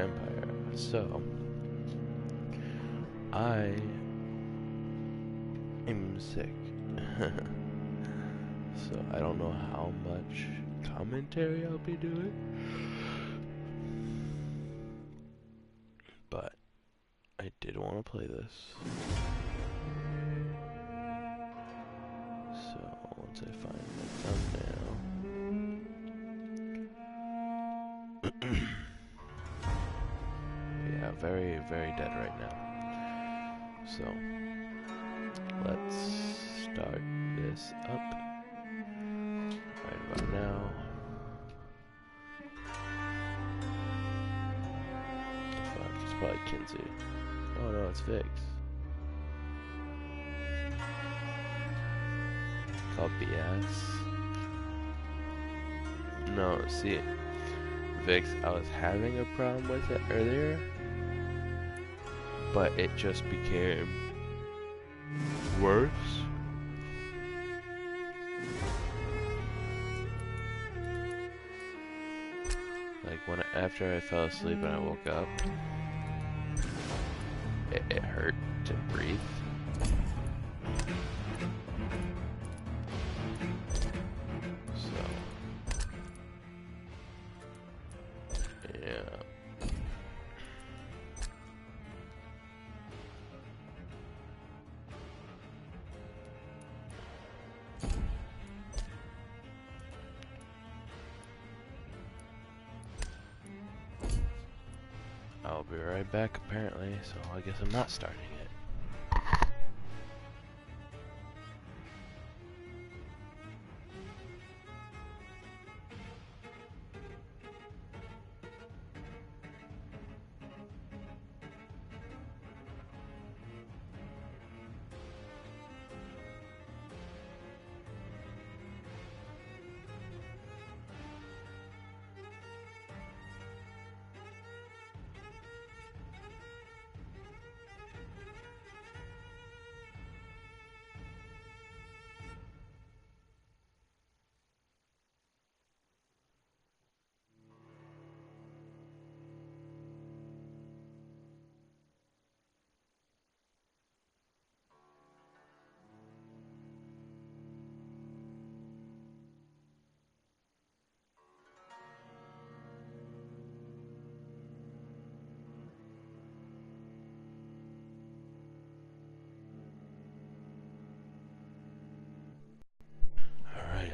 vampire. So I am sick. So I don't know how much commentary I'll be doing, but I did want to play this. So once I find the thumbnail. Yeah, very, very dead right now. So let's start this up right about now. Fuck, it's probably Kinsey. Oh no, it's Vix. Called BS. No, see, Vix, I was having a problem with it earlier, but it just became worse. Like after I fell asleep and I woke up, it hurt to breathe. So, yeah. I'll be right back apparently, so I guess I'm not starting it.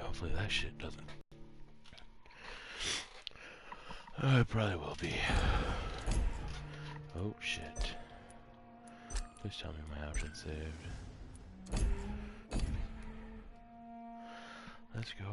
Hopefully that shit doesn't. It probably will be. Oh shit. Please tell me my option's saved. Let's go.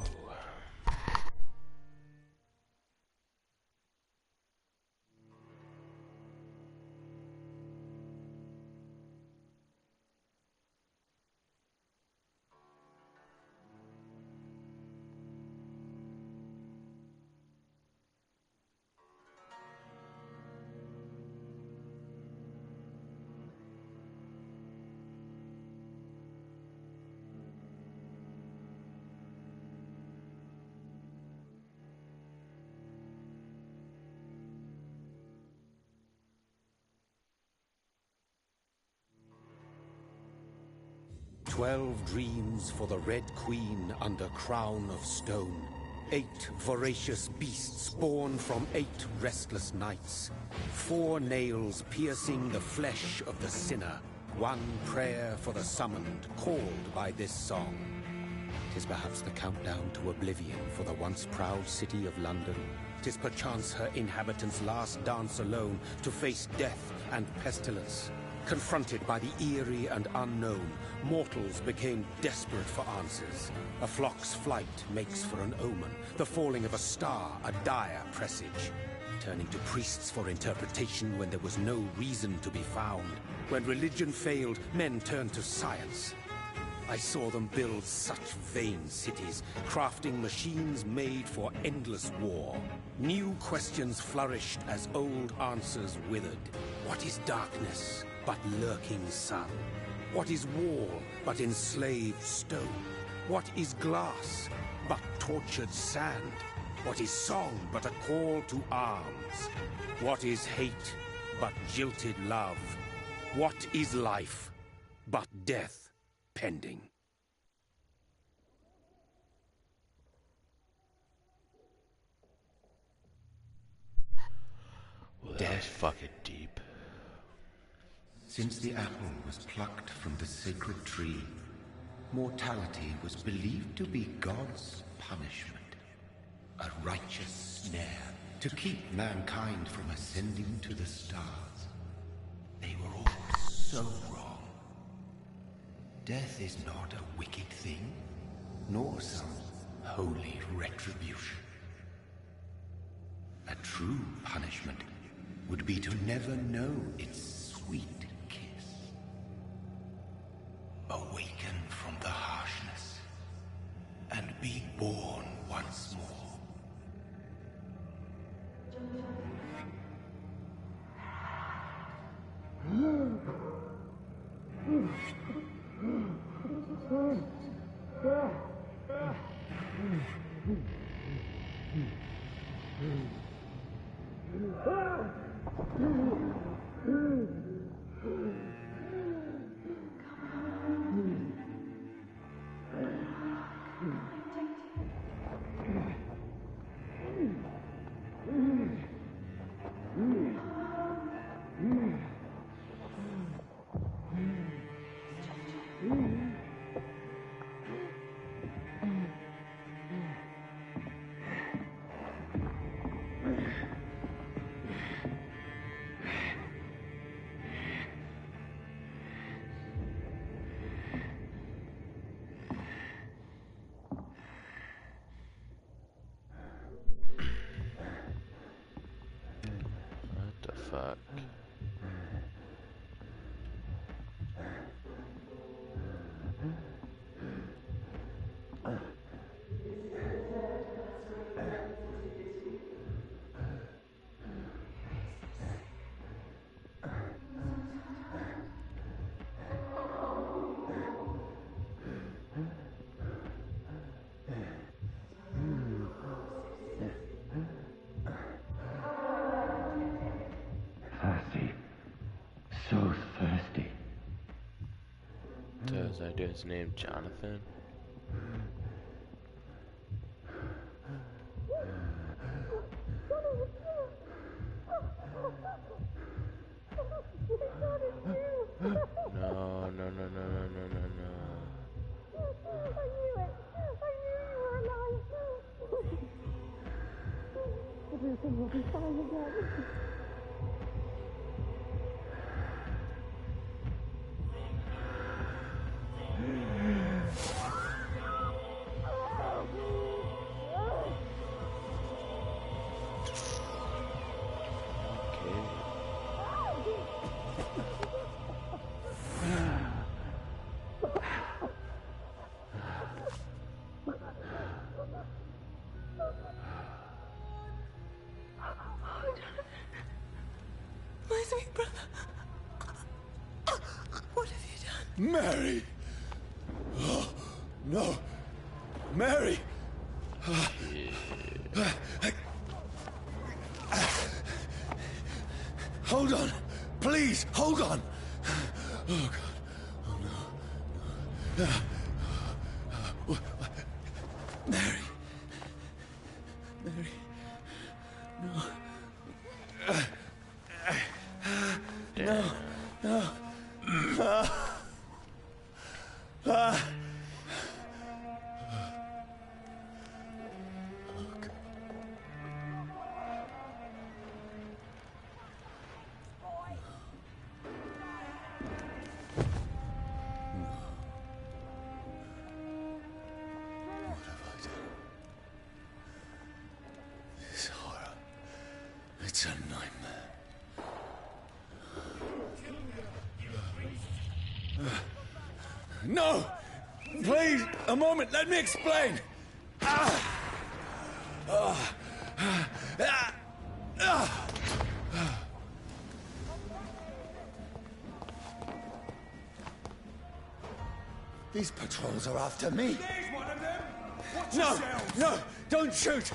"12 dreams for the Red Queen under crown of stone. 8 voracious beasts born from 8 restless nights. 4 nails piercing the flesh of the sinner. 1 prayer for the summoned, called by this song. 'Tis perhaps the countdown to oblivion for the once proud city of London. 'Tis perchance her inhabitants' last dance alone to face death and pestilence. Confronted by the eerie and unknown, mortals became desperate for answers. A flock's flight makes for an omen, the falling of a star a dire presage. Turning to priests for interpretation when there was no reason to be found. When religion failed, men turned to science. I saw them build such vain cities, crafting machines made for endless war. New questions flourished as old answers withered. What is darkness but lurking sun? What is wall but enslaved stone? What is glass but tortured sand? What is song but a call to arms? What is hate but jilted love? What is life but death pending? Well, that's fucking deep. Since the apple was plucked from the sacred tree, mortality was believed to be God's punishment. A righteous snare to keep mankind from ascending to the stars. They were all so wrong. Death is not a wicked thing, nor some holy retribution. A true punishment would be to never know its sweet kiss. Awaken from the harshness and be born once more. What the fuck? Thirsty. So thirsty. So is that dude's name Jonathan? No, no, no, no, no, no, no, no. I knew it. I knew you were alive. Everything will be fine again. My sweet brother. What have you done? Mary! Oh, no. Mary! Hold on. Please, hold on. Oh, God. Oh, no. No. Mary. Mary. No. No. No. This horror. It's a nightmare. No! Please, a moment, let me explain! These patrols are after me. There's one of them! Watch No! yourselves! No! Don't shoot!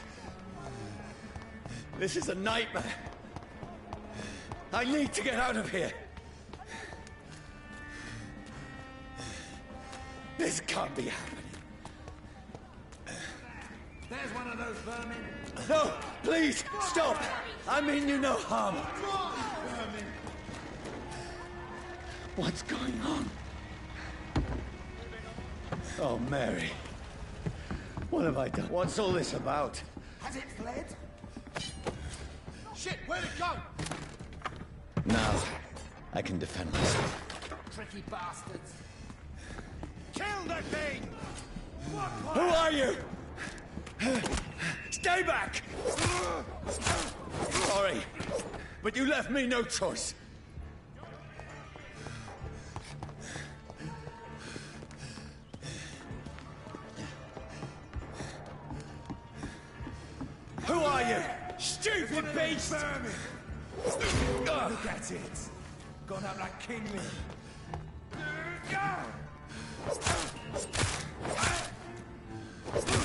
This is a nightmare. I need to get out of here. This can't be happening. There's one of those vermin. No, please, stop. I mean you no harm. What's going on? Oh, Mary. What have I done? What's all this about? Has it fled? Shit, where'd it go? Now, I can defend myself. Tricky bastards. Kill the thing! Who are you? Stay back! Sorry, but you left me no choice. Who are you? Stupid beast! Look at it. Gone up like kingly.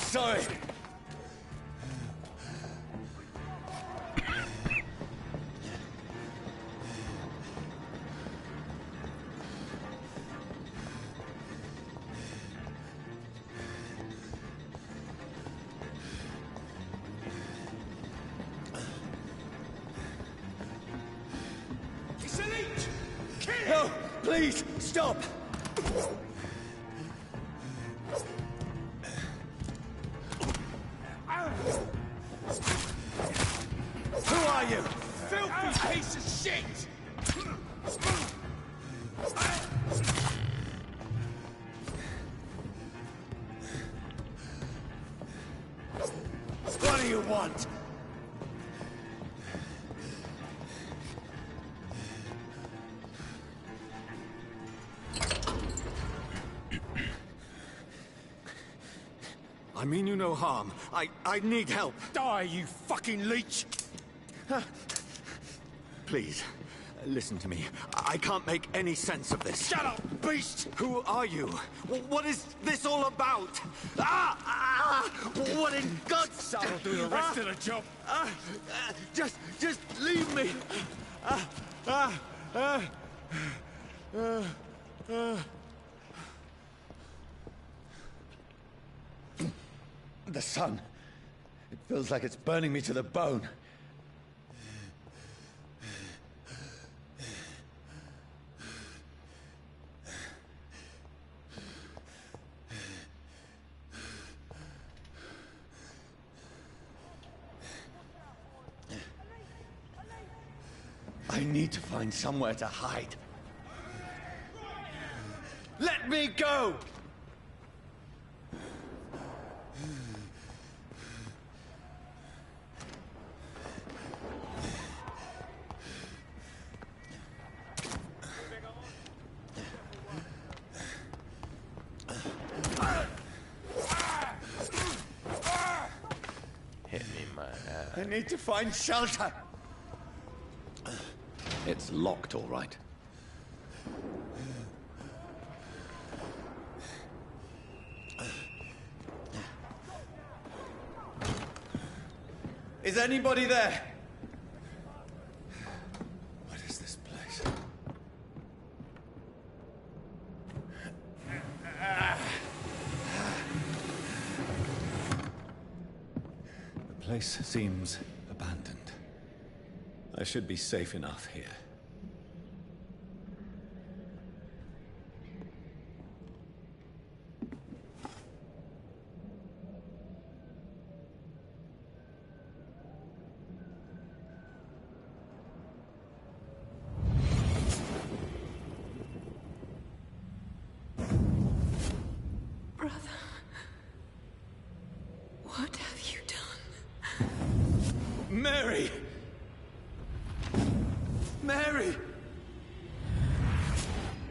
Sorry. It's an leech! Kill it! No, please, stop! Who are you? Filthy piece of shit! What do you want? I mean you no harm. I need help. Die, you fucking leech! Please, listen to me. I can't make any sense of this. Shut up, beast! Who are you? What is this all about? What in God's... That'll do the rest of the job. Just leave me. The sun. It feels like it's burning me to the bone. I need to find somewhere to hide. Let me go! Hit me in my ass. I need to find shelter. It's locked, all right. Is anybody there? What is this place? The place seems abandoned. I should be safe enough here. Brother, what have you done? Mary! Mary!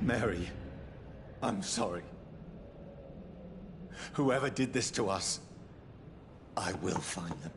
Mary, I'm sorry. Whoever did this to us, I will find them.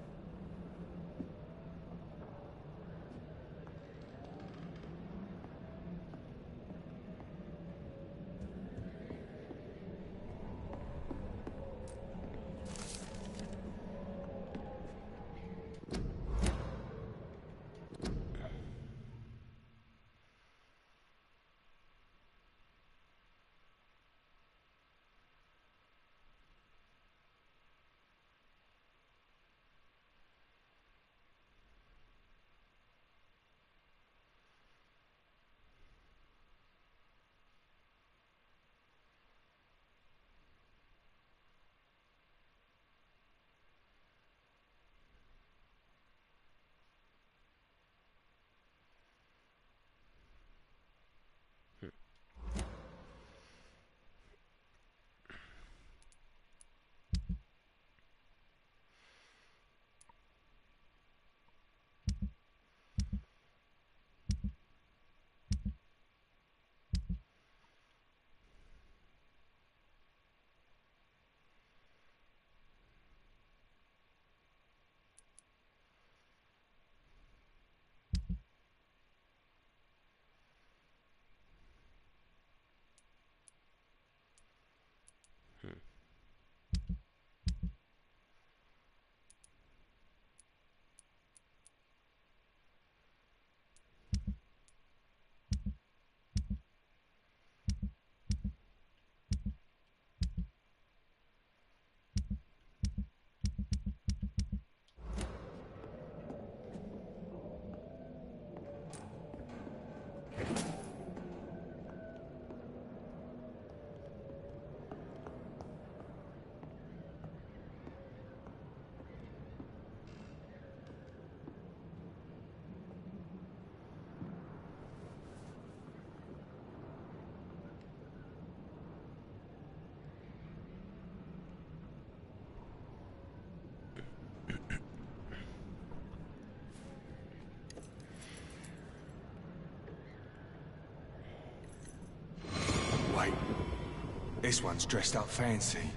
This one's dressed up fancy.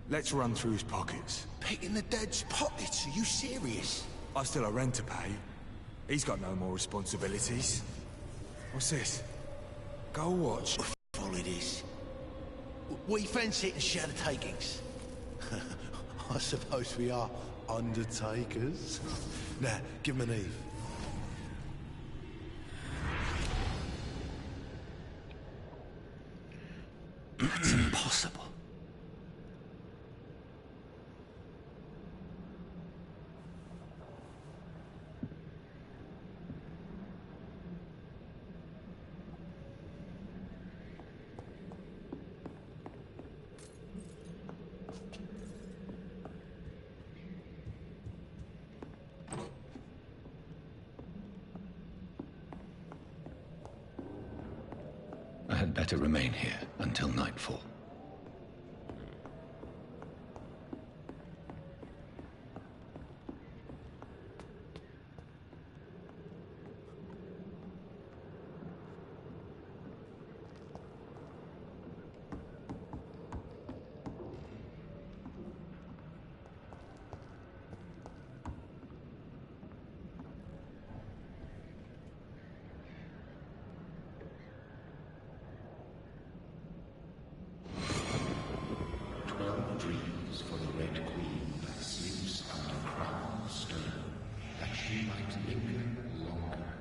Let's run through his pockets. Picking the dead's pockets? Are you serious? I've still a rent to pay. He's got no more responsibilities. What's this? Go watch. Follow this. We fence it and share the takings. I suppose we are undertakers. Now, give him an Eve. That's impossible. I had better remain here until nightfall. Dreams for the Red Queen that sleeps under crown of stone, that she might linger longer,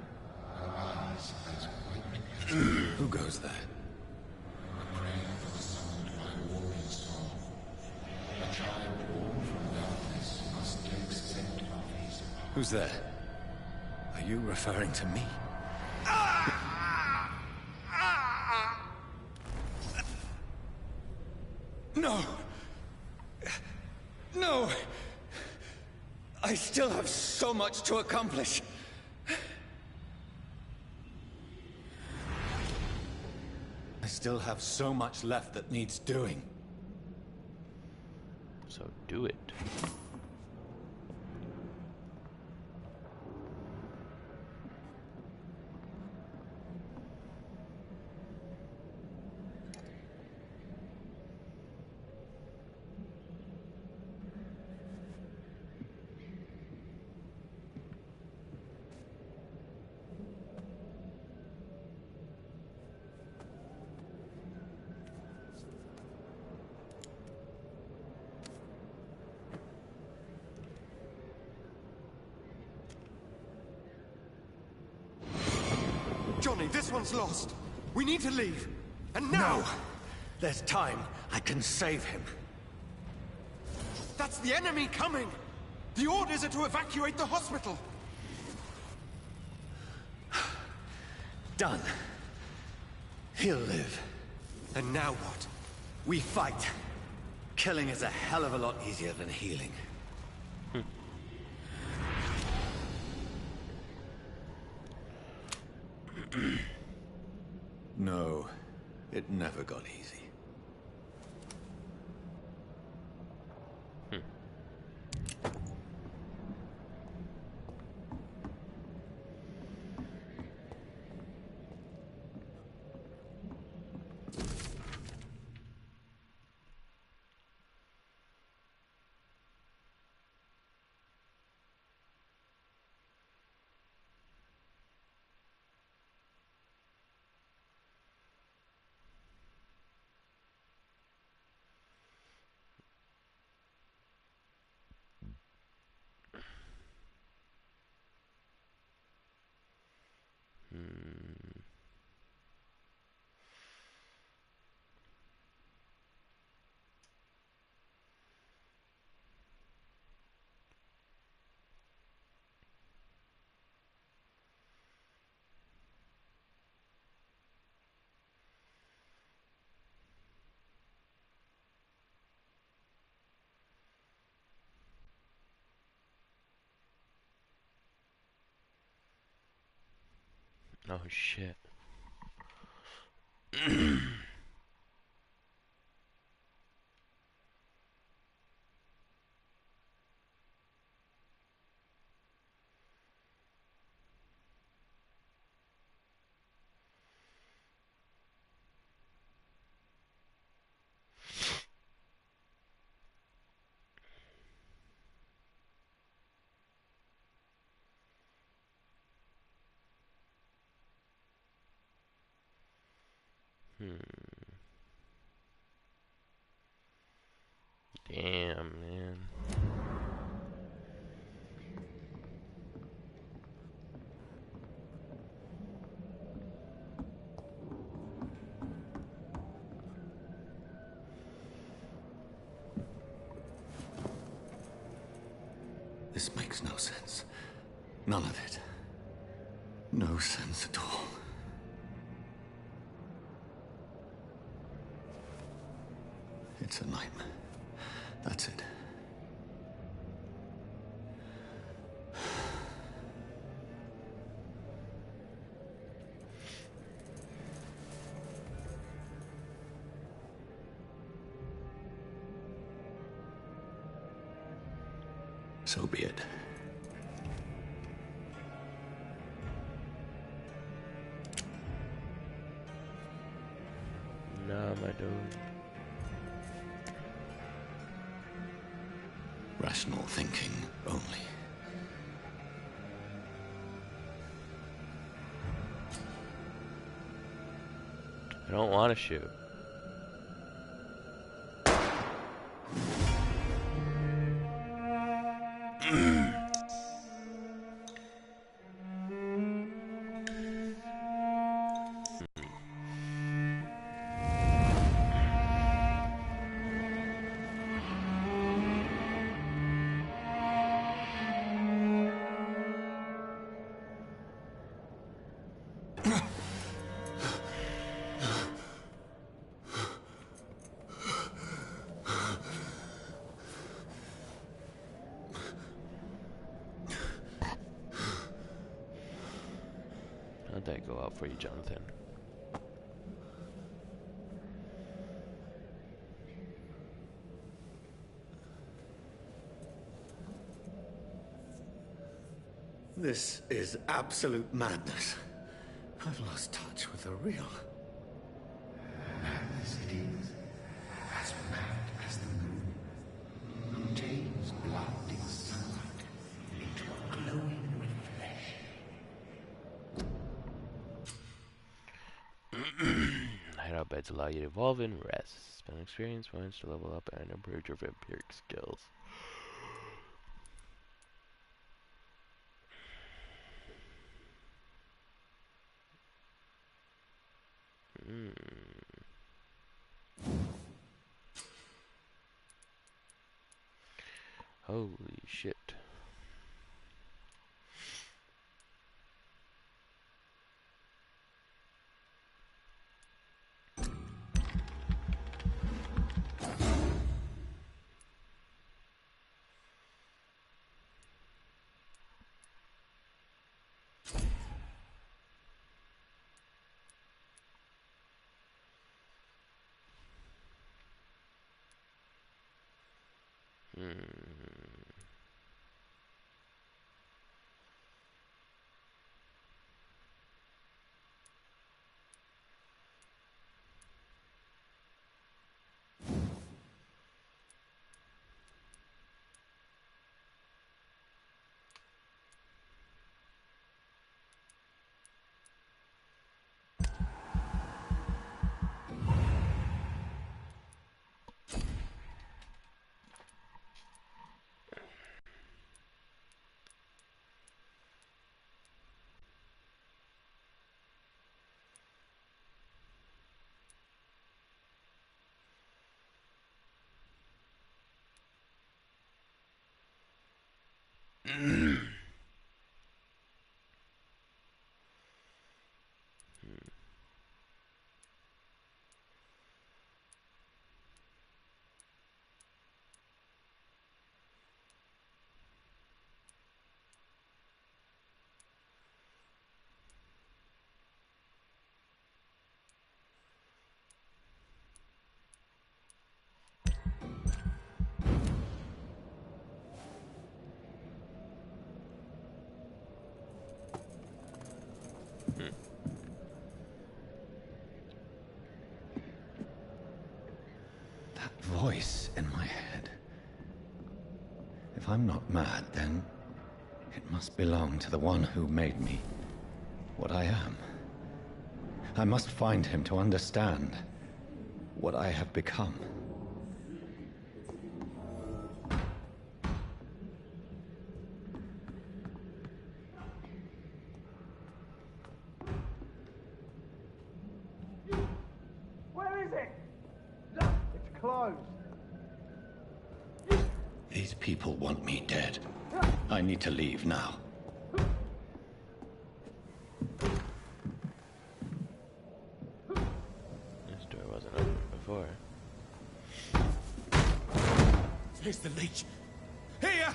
her eyes as white as Who goes there? a prayer for the summoned by warrior song. A child born from darkness must accept of his Who's there? Are you referring to me? No! No! I still have so much to accomplish. I still have so much left that needs doing. So do it. Johnny, this one's lost. We need to leave. And now! No! There's time. I can save him. That's the enemy coming! The orders are to evacuate the hospital! Done. He'll live. And now what? We fight. Killing is a hell of a lot easier than healing. No, it never got easy. Oh shit. Damn, man. This makes no sense. None of it. No sense at all. It's a nightmare. That's it. So be it. Nah, my dude. Rational thinking only. I don't want to shoot. How'd that go out for you, Jonathan? This is absolute madness. I've lost touch with the real. Madness it is, as mad as the moon, contains blinding sunlight into a glowing reflection. Hideout beds allow you to evolve and rest. Spend experience points to level up and improve your vampiric skills. Holy shit. That voice in my head. If I'm not mad, then it must belong to the one who made me what I am. I must find him to understand what I have become. Where is it? It's closed. These people want me dead. I need to leave now. This door wasn't open before. Here's the leech. Here!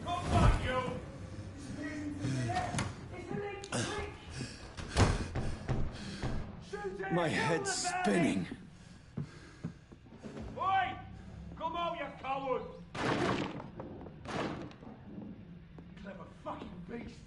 Come on, you! My head's spinning. Oi! Come out, you coward! Clever fucking beasts.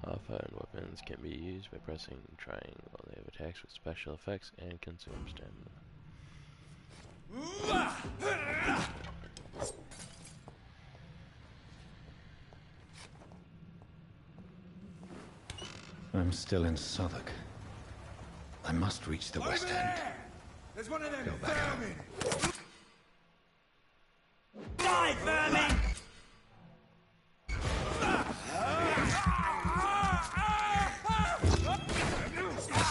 Off-fired weapons can be used by pressing triangle. They have attacks with special effects and consume stamina. I'm still in Southwark. I must reach the West End. There's one of them Go back home. vermin! Die, vermin! There's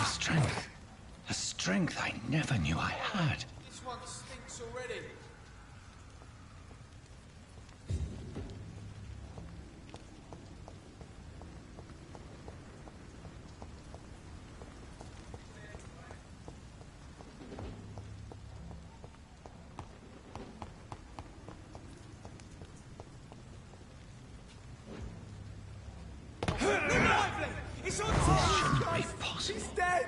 a strength I never knew I had. This one stinks already. It's on fire! Be possible. He's dead!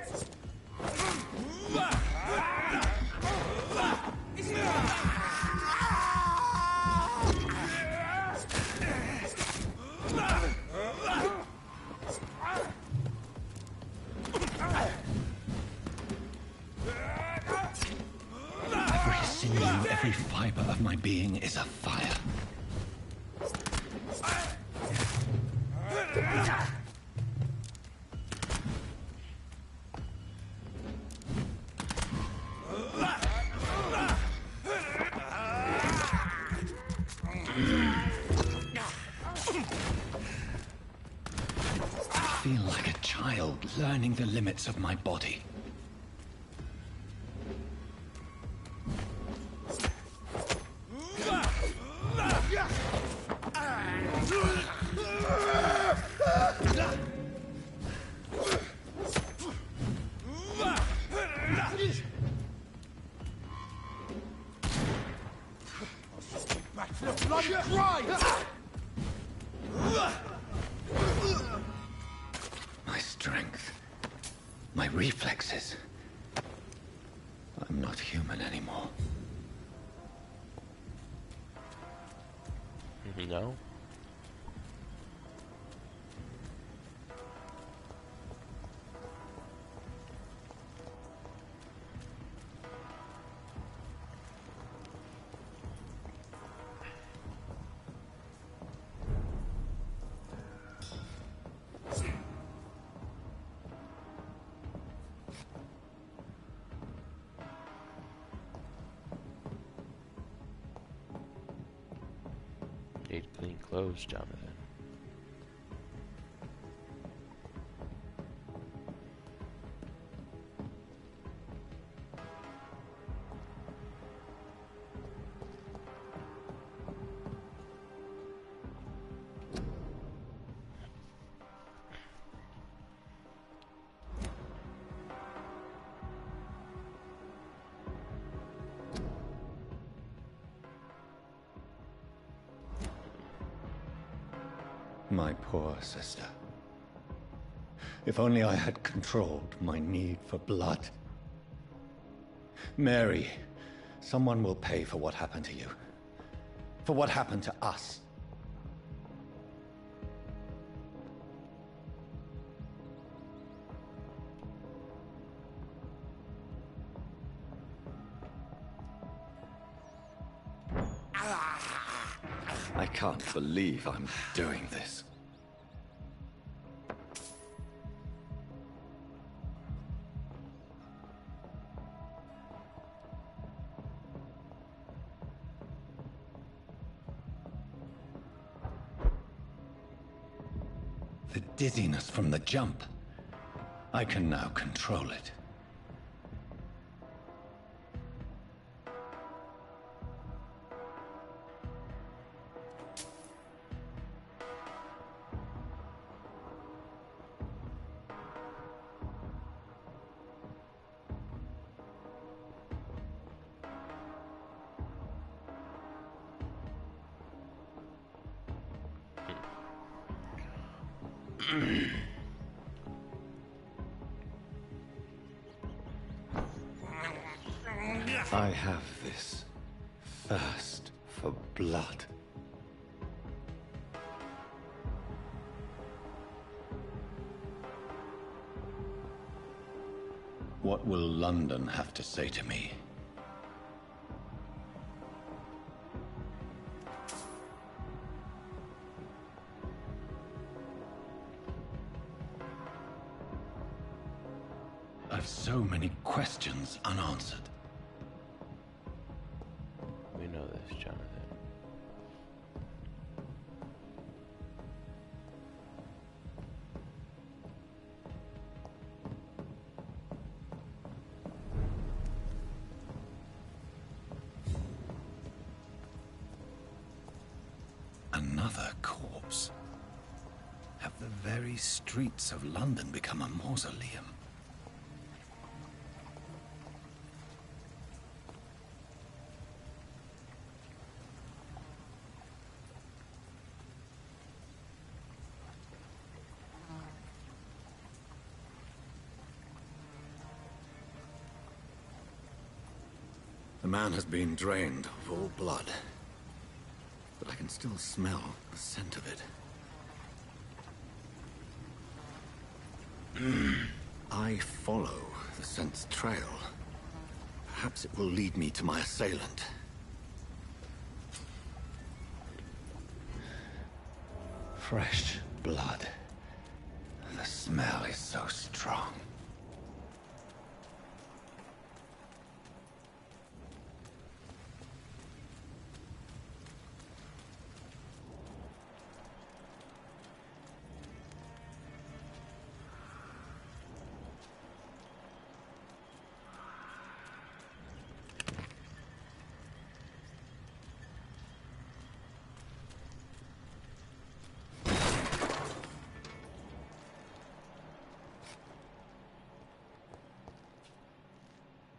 Every sinew, every fiber of my being is afire. I feel like a child learning the limits of my body. Back to the bloody grind! My strength, my reflexes. I'm not human anymore. No? Need clean clothes, Jonathan. My poor sister. If only I had controlled my need for blood. Mary, someone will pay for what happened to you. For what happened to us. I can't believe I'm doing this. The dizziness from the jump. I can now control it. I have this thirst for blood. What will London have to say to me? I've so many questions unanswered. We know this, Jonathan. Another corpse. Have the very streets of London become a mausoleum? The man has been drained of all blood, but I can still smell the scent of it. I follow the scent's trail. Perhaps it will lead me to my assailant. Fresh blood. The smell is so strong.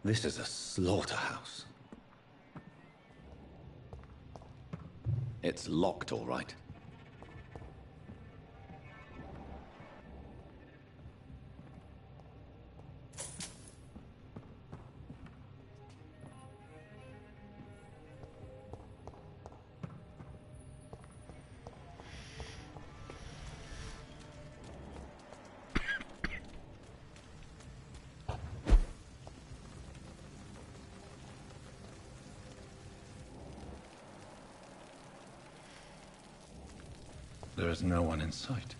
This is a slaughterhouse. It's locked, all right. There is no one in sight.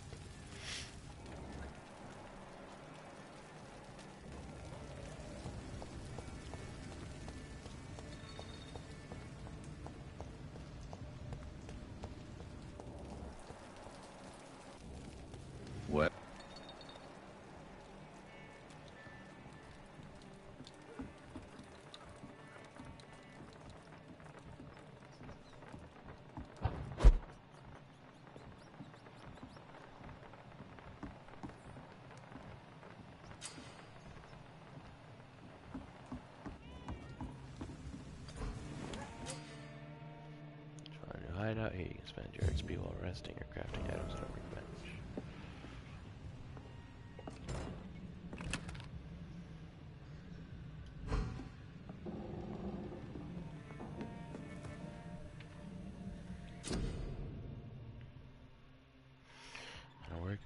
Where? Hideout here, you can spend your XP while resting or crafting items on a workbench.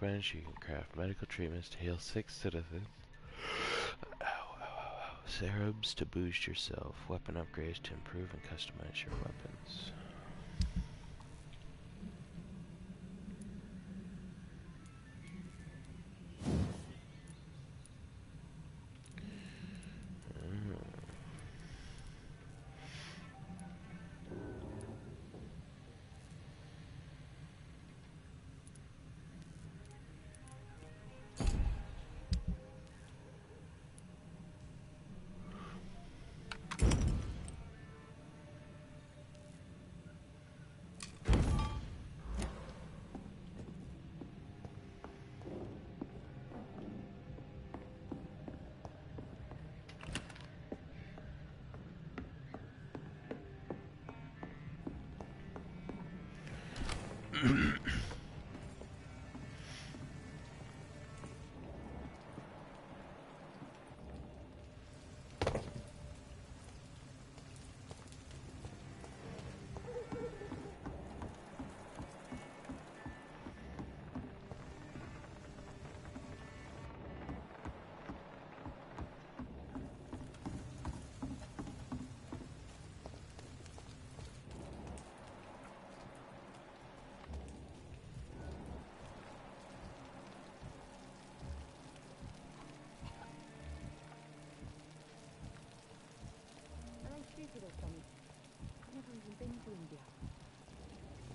workbench, you can craft medical treatments to heal sick citizens. Ow, ow, ow, ow. Serums to boost yourself. Weapon upgrades to improve and customize your weapons.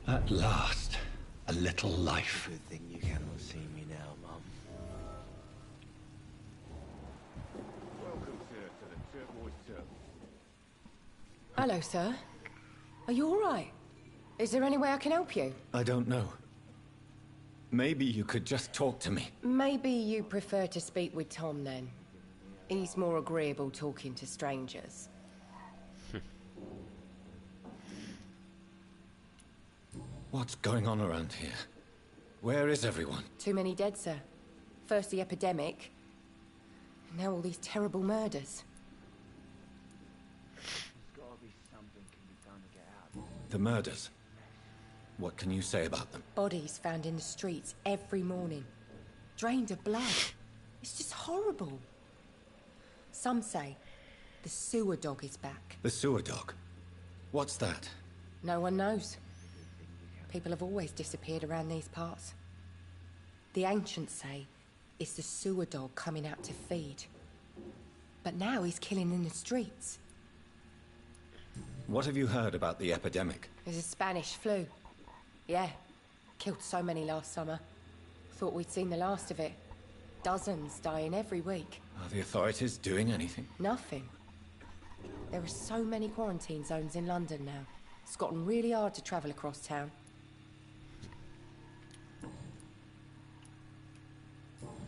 At last, a little life. Good thing you cannot see me now, Mum. Welcome, sir, to the Turquoise Turtle. Hello, sir. Are you all right? Is there any way I can help you? I don't know. Maybe you could just talk to me. Maybe you prefer to speak with Tom, then. He's more agreeable talking to strangers. What's going on around here? Where is everyone? Too many dead, sir. First the epidemic, and now all these terrible murders. The murders. What can you say about them? Bodies found in the streets every morning. Drained of blood. It's just horrible. Some say the sewer dog is back. The sewer dog? What's that? No one knows. People have always disappeared around these parts. The ancients say it's the sewer dog coming out to feed. But now he's killing in the streets. What have you heard about the epidemic? There's a Spanish flu. Yeah, killed so many last summer. Thought we'd seen the last of it. Dozens dying every week. Are the authorities doing anything? Nothing. There are so many quarantine zones in London now. It's gotten really hard to travel across town.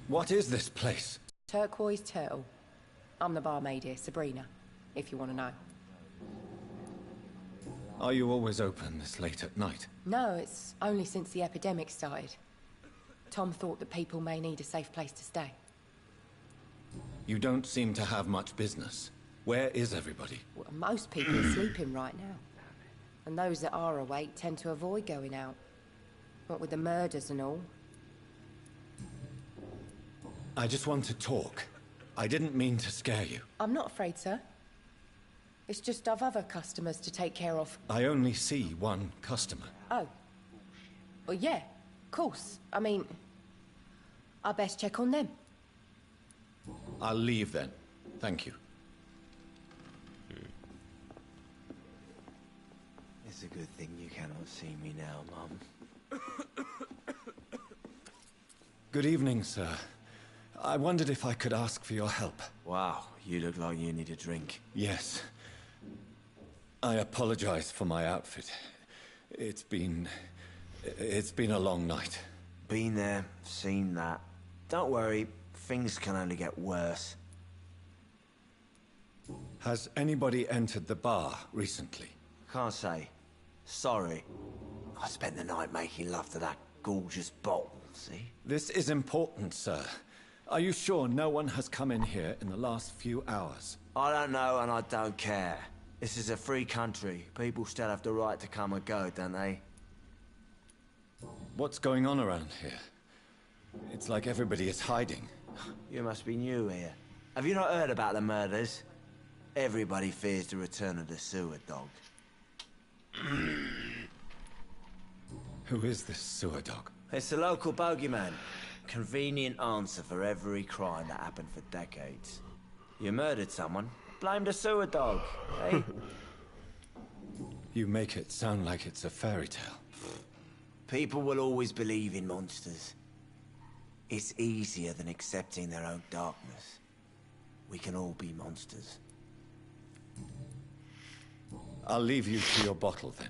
What is this place? Turquoise Turtle. I'm the barmaid here, Sabrina, if you want to know. Are you always open this late at night? No, it's only since the epidemic started. Tom thought that people may need a safe place to stay. You don't seem to have much business. Where is everybody? Well, most people are sleeping right now. And those that are awake tend to avoid going out. What with the murders and all. I just want to talk. I didn't mean to scare you. I'm not afraid, sir. It's just I've other customers to take care of. I only see one customer. Oh. Well, yeah, of course. I mean, I best check on them. I'll leave then. Thank you. It's a good thing you cannot see me now, Mum. Good evening, sir. I wondered if I could ask for your help. Wow, you look like you need a drink. Yes. I apologize for my outfit. It's been a long night. Been there, seen that. Don't worry, things can only get worse. Has anybody entered the bar recently? Can't say. Sorry. I spent the night making love to that gorgeous bottle, see? This is important, sir. Are you sure no one has come in here in the last few hours? I don't know and I don't care. This is a free country. People still have the right to come and go, don't they? What's going on around here? It's like everybody is hiding. You must be new here. Have you not heard about the murders? Everybody fears the return of the sewer dog. Who is this sewer dog? It's the local bogeyman. Convenient answer for every crime that happened for decades. You murdered someone, blame the sewer dog, eh? You make it sound like it's a fairy tale. People will always believe in monsters. It's easier than accepting their own darkness. We can all be monsters. I'll leave you to your bottle then.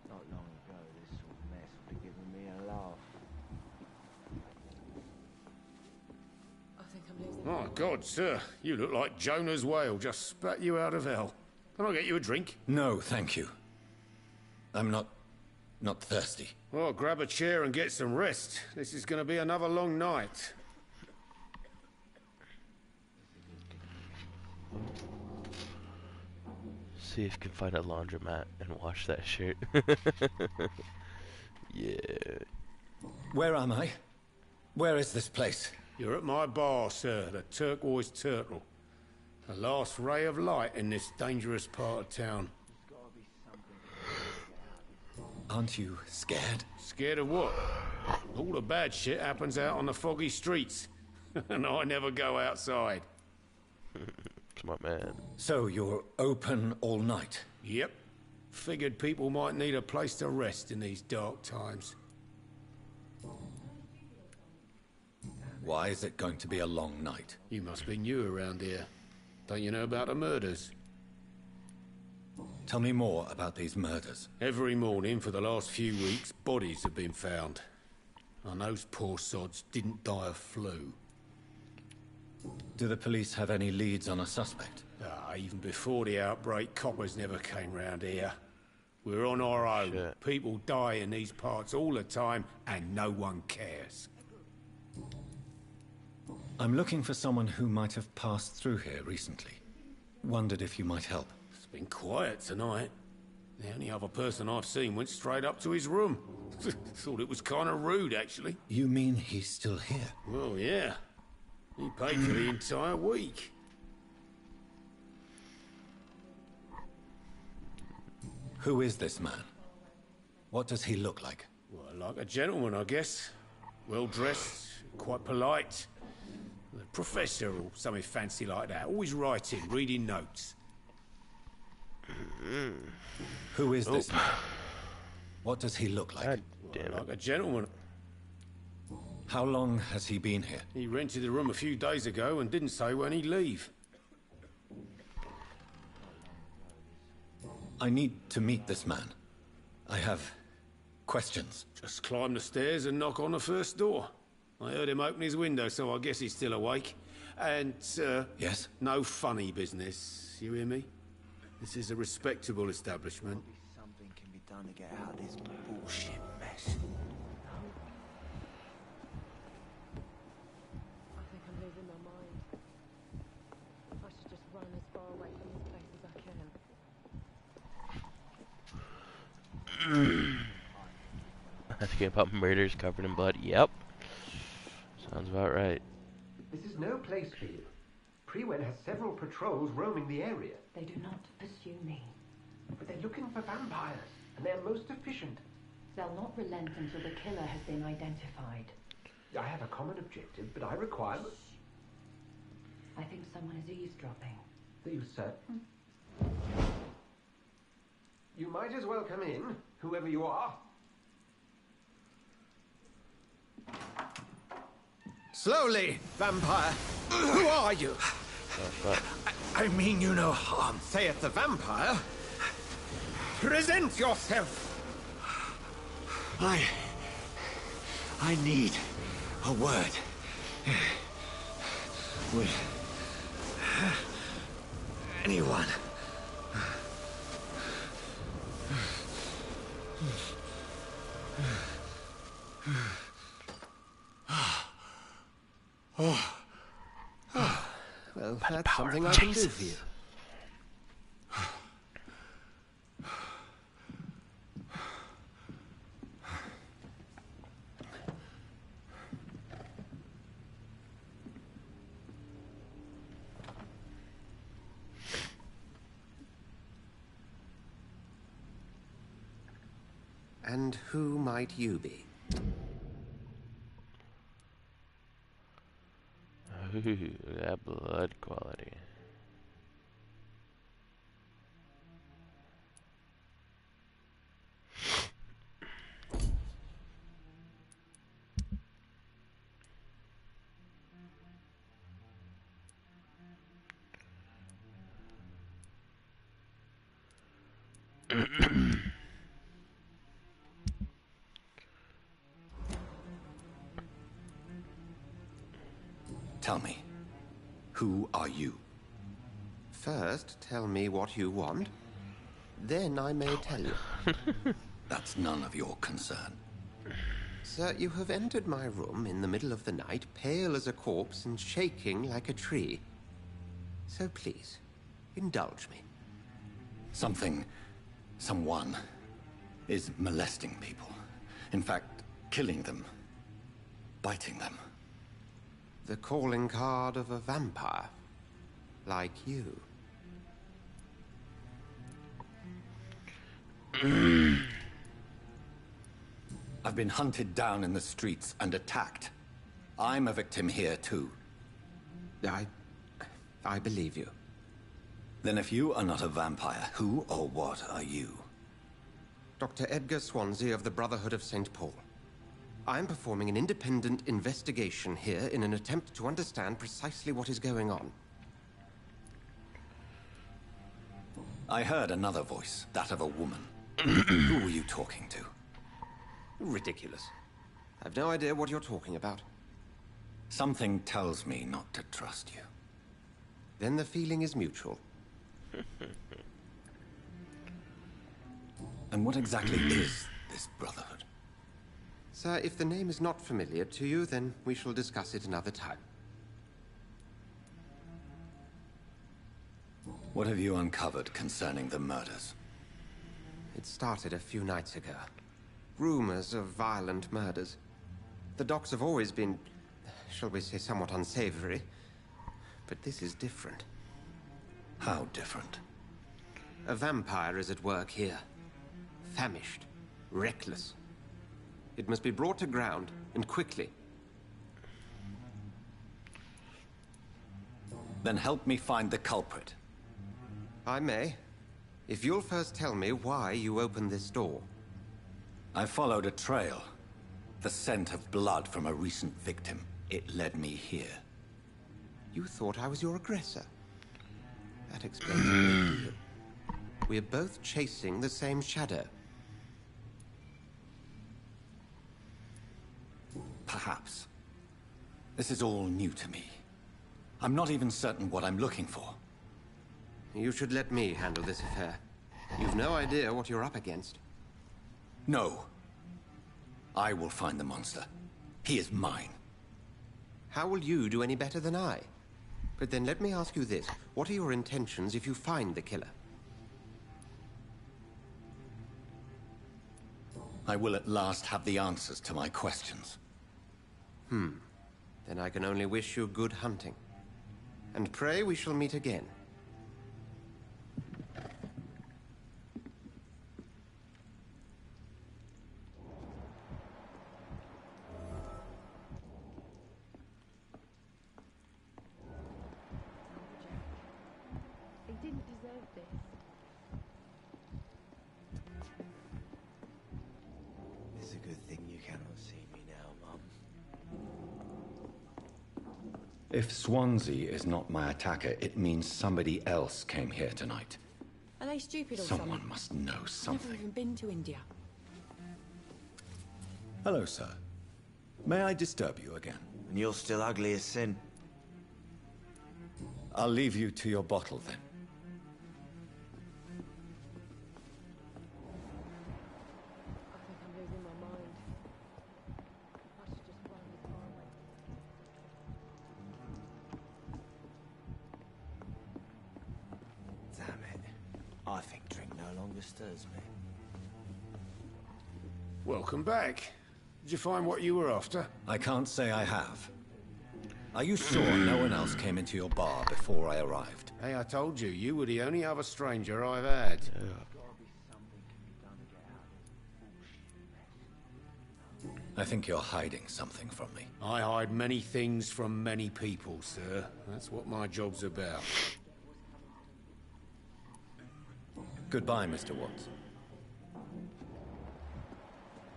Not long ago, this sort of mess would have given me a laugh. I think I'm losing. Oh, God, sir. You look like Jonah's whale just spat you out of hell. Can I get you a drink? No, thank you. I'm not thirsty. Well, grab a chair and get some rest. This is going to be another long night. See if you can find a laundromat and wash that shirt. Yeah. Where am I? Where is this place? You're at my bar, sir, the Turquoise Turtle. The last ray of light in this dangerous part of town. Aren't you scared? Scared of what? All the bad shit happens out on the foggy streets. And I never go outside. Smart man. So you're open all night? Yep. Figured people might need a place to rest in these dark times. Why is it going to be a long night? You must be new around here. Don't you know about the murders? Tell me more about these murders. Every morning for the last few weeks, bodies have been found. And those poor sods didn't die of flu. Do the police have any leads on a suspect? Even before the outbreak, coppers never came round here. We're on our own. Shit. People die in these parts all the time, and no one cares. I'm looking for someone who might have passed through here recently. Wondered if you might help. It's been quiet tonight. The only other person I've seen went straight up to his room. Thought it was kind of rude, actually. You mean he's still here? Well, yeah. He paid for the entire week. Who is this man? What does he look like? Well, like a gentleman, I guess. Well-dressed, quite polite. A professor or something fancy like that. Always writing, reading notes. Who is this man? What does he look like? God damn Like it. a gentleman. How long has he been here? He rented the room a few days ago and didn't say when he'd leave. I need to meet this man. I have questions. Just climb the stairs and knock on the first door. I heard him open his window, so I guess he's still awake. And, Yes? no funny business. You hear me? This is a respectable establishment. Something can be done to get out of this bullshit mess. I think I'm losing my mind. I should just run as far away from this place as I can. I think about murders covered in blood. Yep. Sounds about right. This is no place for you. Prewen has several patrols roaming the area. They do not pursue me. But they're looking for vampires, and they're most efficient. They'll not relent until the killer has been identified. I have a common objective, but I require... I think someone is eavesdropping. Are you certain? You might as well come in, whoever you are. Slowly, vampire. Who are you? I mean you no harm, saith the vampire. Present yourself. I need a word. Would anyone? Well, that's something I can do for you. And who might you be? Ooh, that blood quality. Tell me, who are you? First, tell me what you want. Then I may tell you. That's none of your concern. Sir, you have entered my room in the middle of the night, pale as a corpse and shaking like a tree. So please, indulge me. Someone is molesting people. In fact, killing them. Biting them. The calling card of a vampire. Like you. I've been hunted down in the streets and attacked. I'm a victim here, too. I believe you. Then if you are not a vampire, who or what are you? Dr. Edgar Swansea of the Brotherhood of St. Paul. I'm performing an independent investigation here in an attempt to understand precisely what is going on. I heard another voice, that of a woman. Who were you talking to? Ridiculous. I've no idea what you're talking about. Something tells me not to trust you. Then the feeling is mutual. And what exactly is this Brotherhood? Sir, if the name is not familiar to you, then we shall discuss it another time. What have you uncovered concerning the murders? It started a few nights ago. Rumors of violent murders. The docks have always been, shall we say, somewhat unsavory. But this is different. How different? A vampire is at work here. Famished. Reckless. It must be brought to ground, and quickly. Then help me find the culprit. I may. If you'll first tell me why you opened this door. I followed a trail. The scent of blood from a recent victim. It led me here. You thought I was your aggressor. That explains a great deal. We're both chasing the same shadow. Perhaps. This is all new to me. I'm not even certain what I'm looking for. You should let me handle this affair. You've no idea what you're up against. No. I will find the monster. He is mine. How will you do any better than I? But then let me ask you this. What are your intentions if you find the killer? I will at last have the answers to my questions. Then I can only wish you good hunting. And pray we shall meet again. He didn't deserve this. It's a good thing you cannot see me now, Mum. If Swansea is not my attacker, it means somebody else came here tonight. Are they stupid or Someone something? must know Never something. even been to India. Hello, sir. May I disturb you again? And you're still ugly as sin. I'll leave you to your bottle, then. I think I'm losing my mind. I should just run this far away. I think drink no longer stirs me. Welcome back. Did you find what you were after? I can't say I have. Are you sure no one else came into your bar before I arrived? Hey, I told you, you were the only other stranger I've had. I think you're hiding something from me. I hide many things from many people, sir. That's what my job's about. Goodbye, Mr. Watts.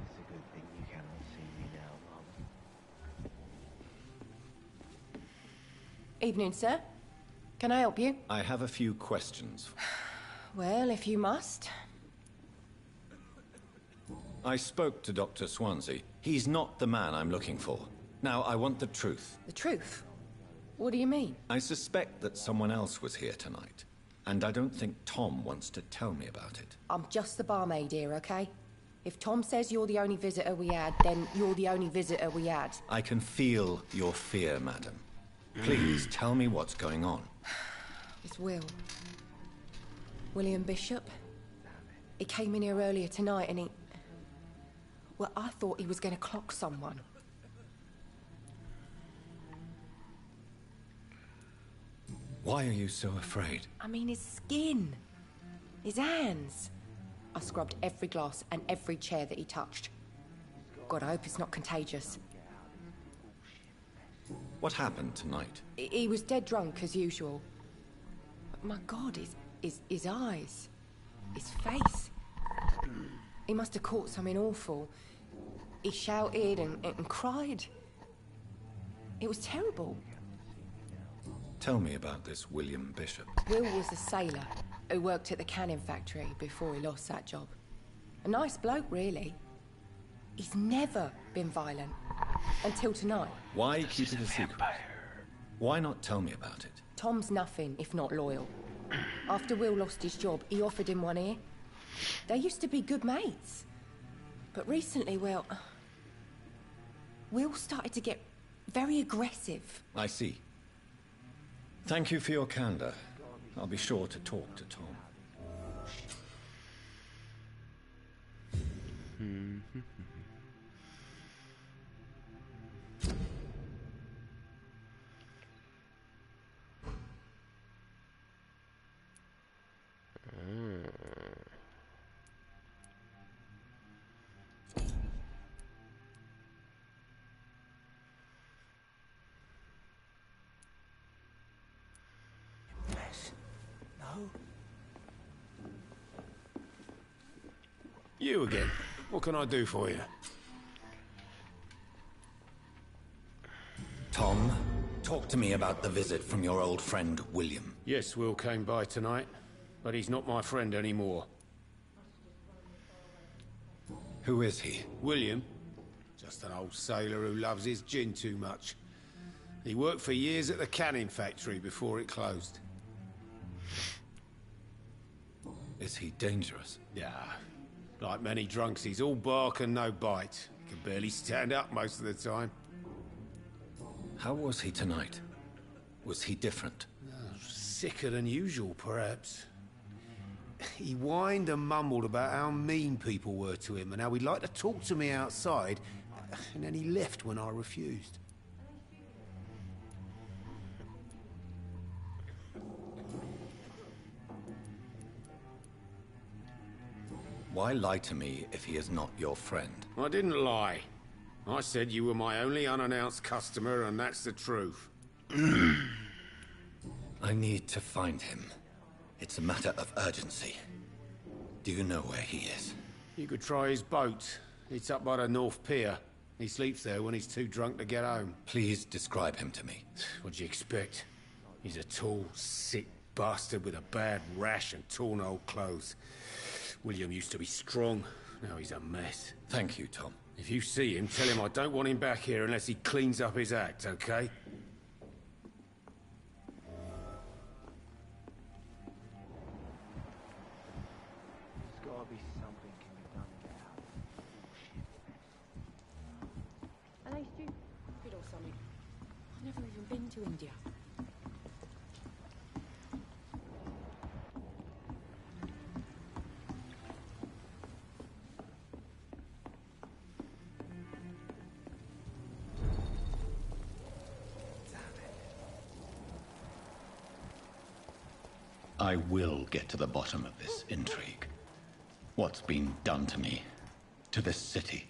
It's a good thing you cannot see me now, Mum. Evening, sir. Can I help you? I have a few questions. Well, if you must. I spoke to Dr. Swansea. He's not the man I'm looking for. Now, I want the truth. The truth? What do you mean? I suspect that someone else was here tonight. And I don't think Tom wants to tell me about it. I'm just the barmaid here, okay? If Tom says you're the only visitor we had, then you're the only visitor we had. I can feel your fear, madam. Please tell me what's going on. It's Will. William Bishop. He came in here earlier tonight and he... Well, I thought he was going to clock someone. Why are you so afraid? I mean, his skin. His hands. I scrubbed every glass and every chair that he touched. God, I hope it's not contagious. What happened tonight? He was dead drunk, as usual. But my God, his eyes. His face. He must have caught something awful. He shouted and cried. It was terrible. Tell me about this William Bishop. Will was a sailor who worked at the canning factory before he lost that job. A nice bloke, really. He's never been violent. Until tonight. Why keep it a secret? Why not tell me about it? Tom's nothing if not loyal. After Will lost his job, he offered him one ear. They used to be good mates. But recently, well... Will started to get very aggressive. I see. Thank you for your candor. I'll be sure to talk to Tom. You again. What can I do for you? Tom, talk to me about the visit from your old friend, William. Yes, Will came by tonight, but he's not my friend anymore. Who is he? William. Just an old sailor who loves his gin too much. He worked for years at the canning factory before it closed. Is he dangerous? Yeah. Like many drunks, he's all bark and no bite. He can barely stand up most of the time. How was he tonight? Was he different? Sicker than usual, perhaps. He whined and mumbled about how mean people were to him and how he'd like to talk to me outside, and then he left when I refused. Why lie to me if he is not your friend? I didn't lie. I said you were my only unannounced customer, and that's the truth. I need to find him. It's a matter of urgency. Do you know where he is? You could try his boat. It's up by the North Pier. He sleeps there when he's too drunk to get home. Please describe him to me. What do you expect? He's a tall, sick bastard with a bad rash and torn old clothes. William used to be strong. Now he's a mess. Thank you, Tom. If you see him, tell him I don't want him back here unless he cleans up his act, okay? There's gotta be something can be done about it. Are they stupid or something? I've never even been to India. I will get to the bottom of this intrigue. What's been done to me, to this city.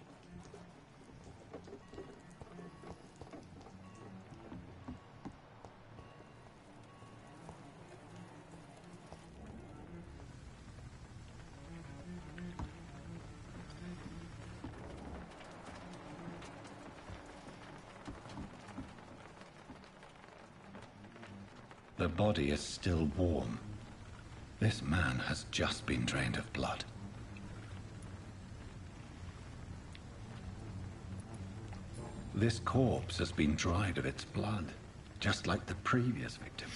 The body is still warm. This man has just been drained of blood. This corpse has been dried of its blood, just like the previous victim.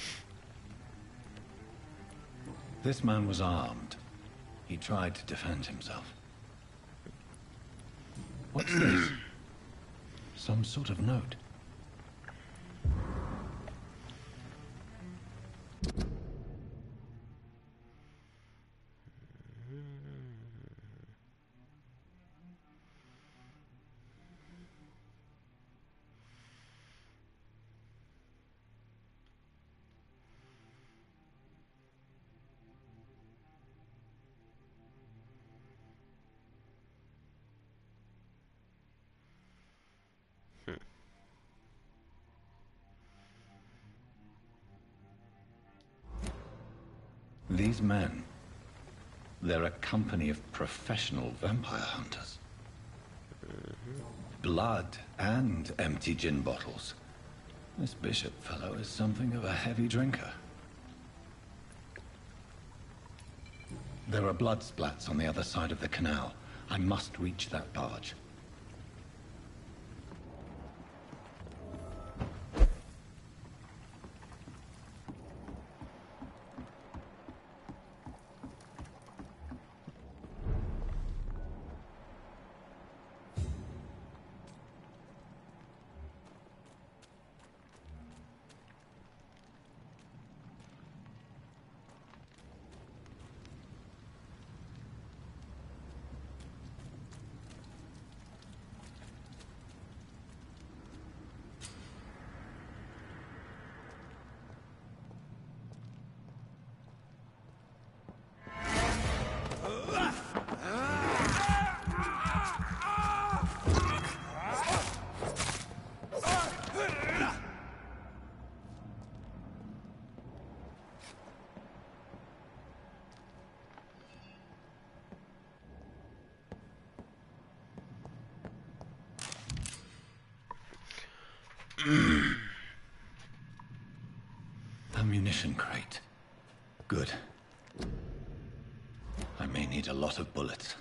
This man was armed. He tried to defend himself. What's this? Some sort of note. These men, they're a company of professional vampire hunters. Blood and empty gin bottles. This Bishop fellow is something of a heavy drinker. There are blood splats on the other side of the canal. I must reach that barge. Ammunition crate. Good. I may need a lot of bullets.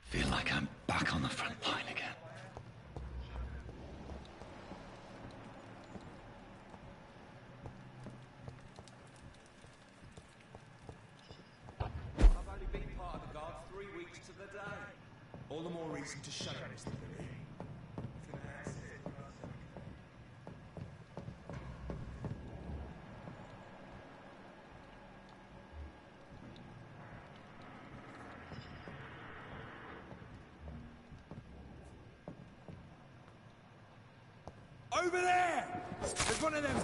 Feel like I'm back on the front line again. All the more reason to shut up, Mr. Billy. Over there! There's one of them!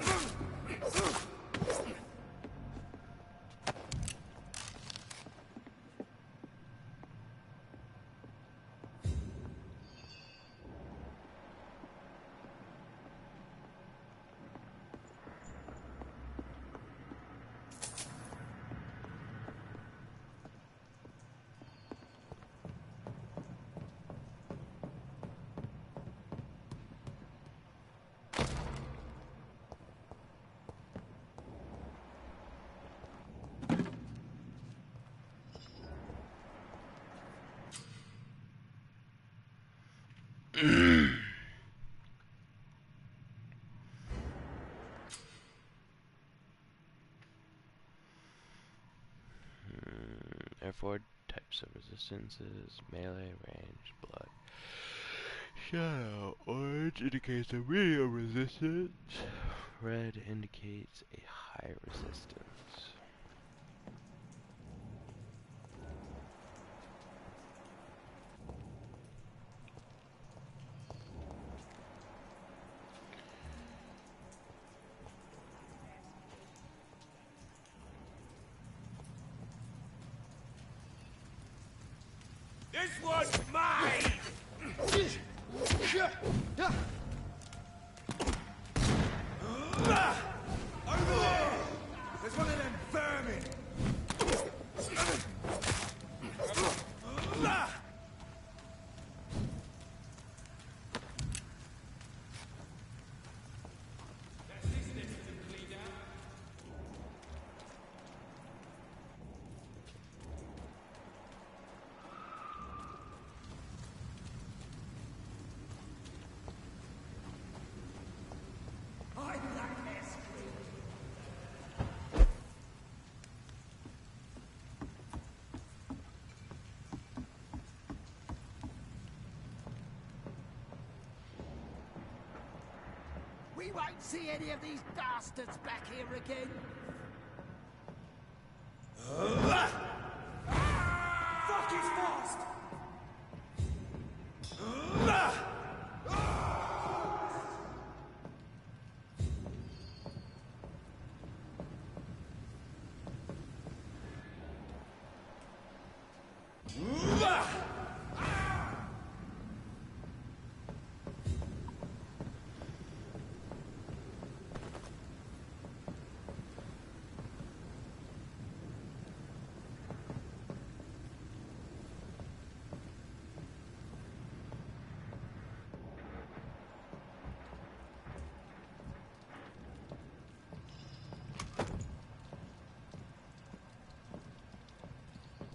There are 4 types of resistances: melee, range, blood. Shadow. Orange indicates a medium resistance. Red indicates a high resistance. This one's mine! Over there! There's one of them vermin! We won't see any of these bastards back here again. Fuck, he's fast!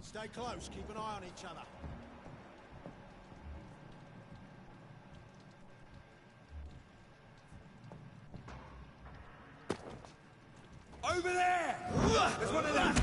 Stay close, keep an eye on each other. Over there! There's one of them!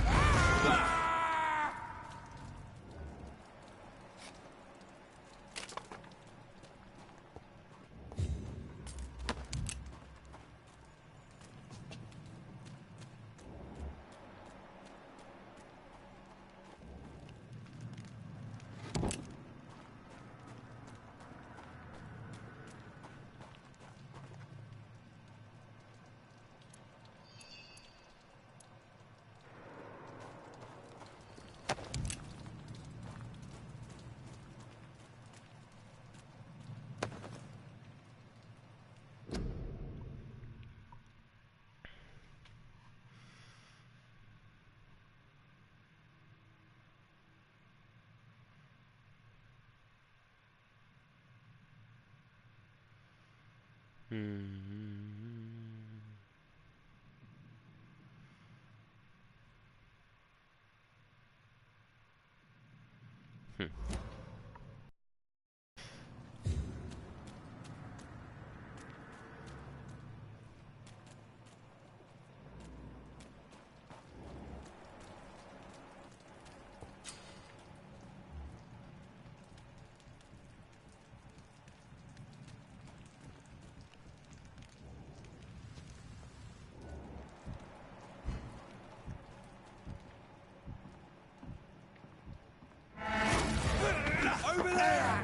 Over there!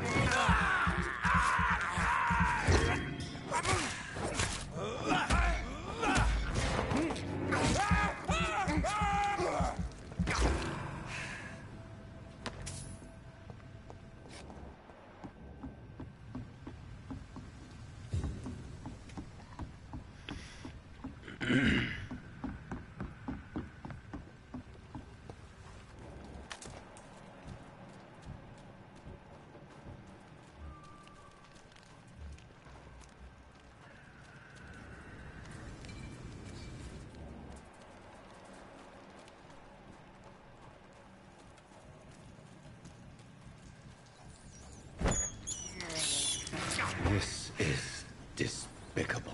This is despicable.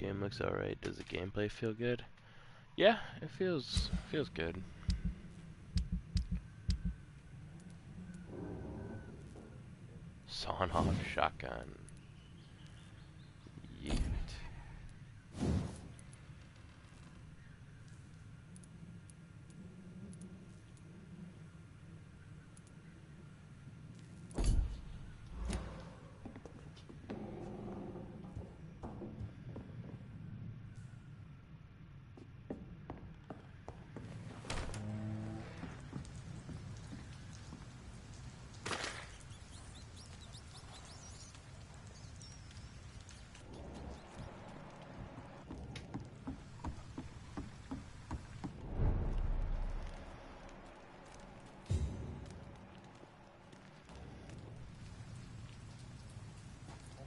Game looks alright. Does the gameplay feel good? Yeah, it feels good. Sawn off shotgun. Yeet.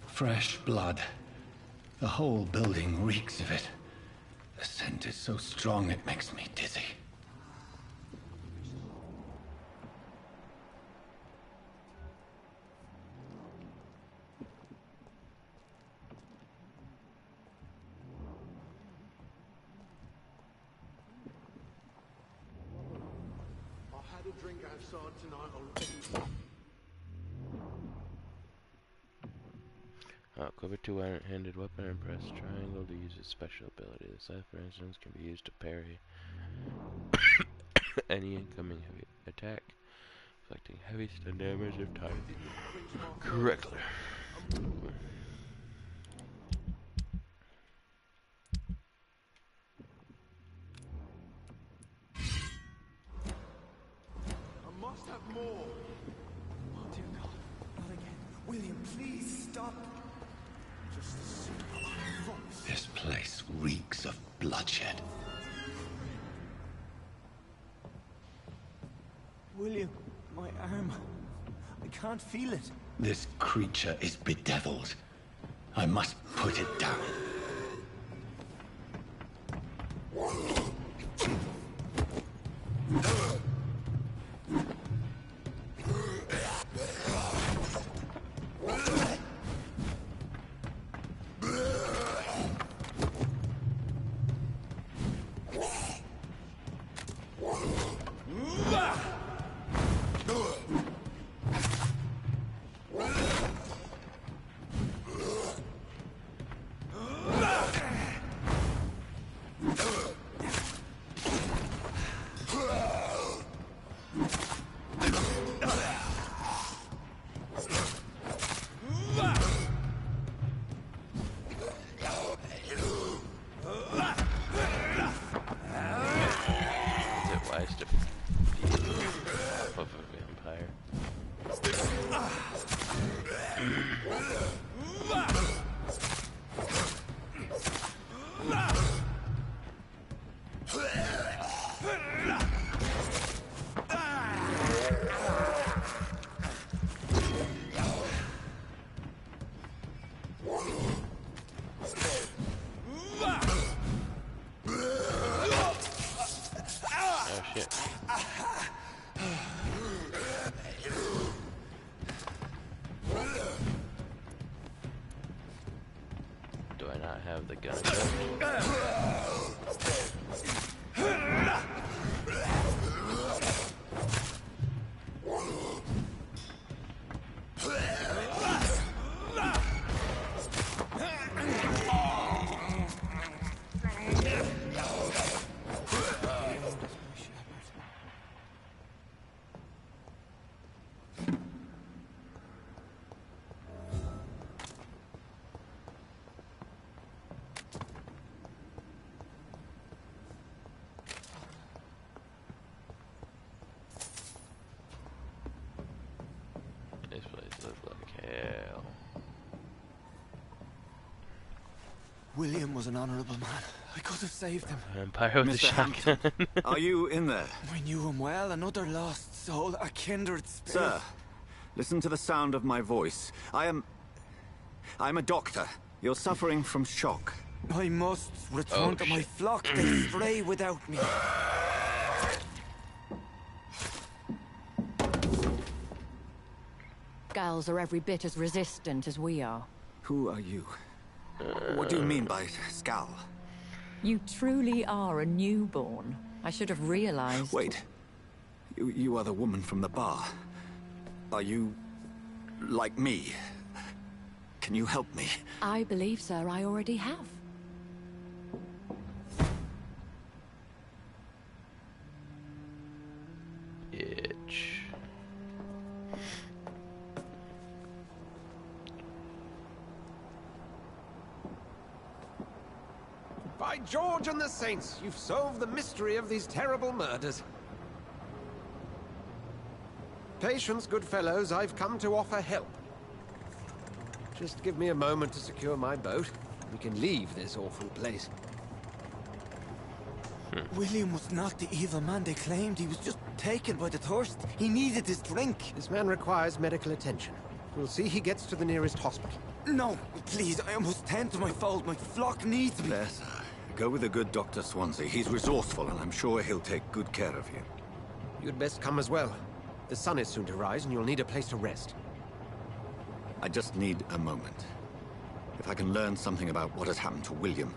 Fresh blood. The whole building reeks of it. The scent is so strong it makes me dizzy. I had a drink outside tonight already. Equip a two-handed weapon and press triangle to use its special ability. The scythe, for instance, can be used to parry any incoming heavy attack, inflicting heavy stun damage if timed correctly. I must have more. Oh dear God, not again. William, please stop. Just the simple voice. This place reeks of bloodshed. William, my arm. I can't feel it. This creature is bedeviled. I must put it down. Do I not have the gun? This place looks like hell. William was an honorable man. I could have saved him. Vampire with a shotgun. Are you in there? I knew him well. Another lost soul, a kindred spirit. Sir, listen to the sound of my voice. I'm a doctor. You're suffering from shock. I must return to my flock. They stray without me. Gals are every bit as resistant as we are. Who are you? What do you mean by scowl? You truly are a newborn. I should have realized. Wait. You are the woman from the bar. Are you... like me? Can you help me? I believe, sir, I already have. Itch. By George and the Saints, you've solved the mystery of these terrible murders. Patience, good fellows, I've come to offer help. Just give me a moment to secure my boat. We can leave this awful place. William was not the evil man they claimed. He was just taken by the thirst. He needed his drink. This man requires medical attention. We'll see he gets to the nearest hospital. No, please, I must tend to my fold. My flock needs me. There, sir. Go with the good Dr. Swansea. He's resourceful, and I'm sure he'll take good care of you. You'd best come as well. The sun is soon to rise, and you'll need a place to rest. I just need a moment. If I can learn something about what has happened to William,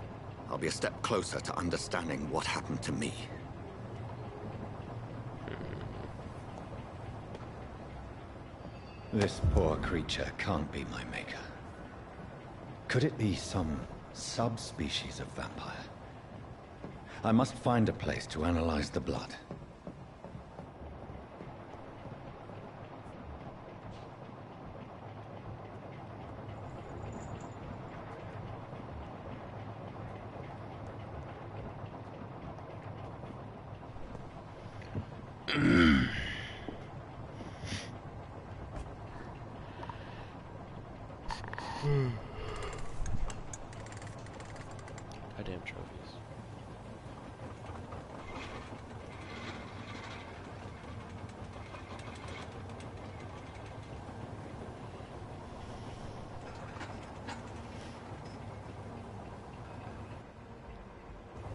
I'll be a step closer to understanding what happened to me. This poor creature can't be my maker. Could it be some subspecies of vampire? I must find a place to analyze the blood. Goddamn trophies.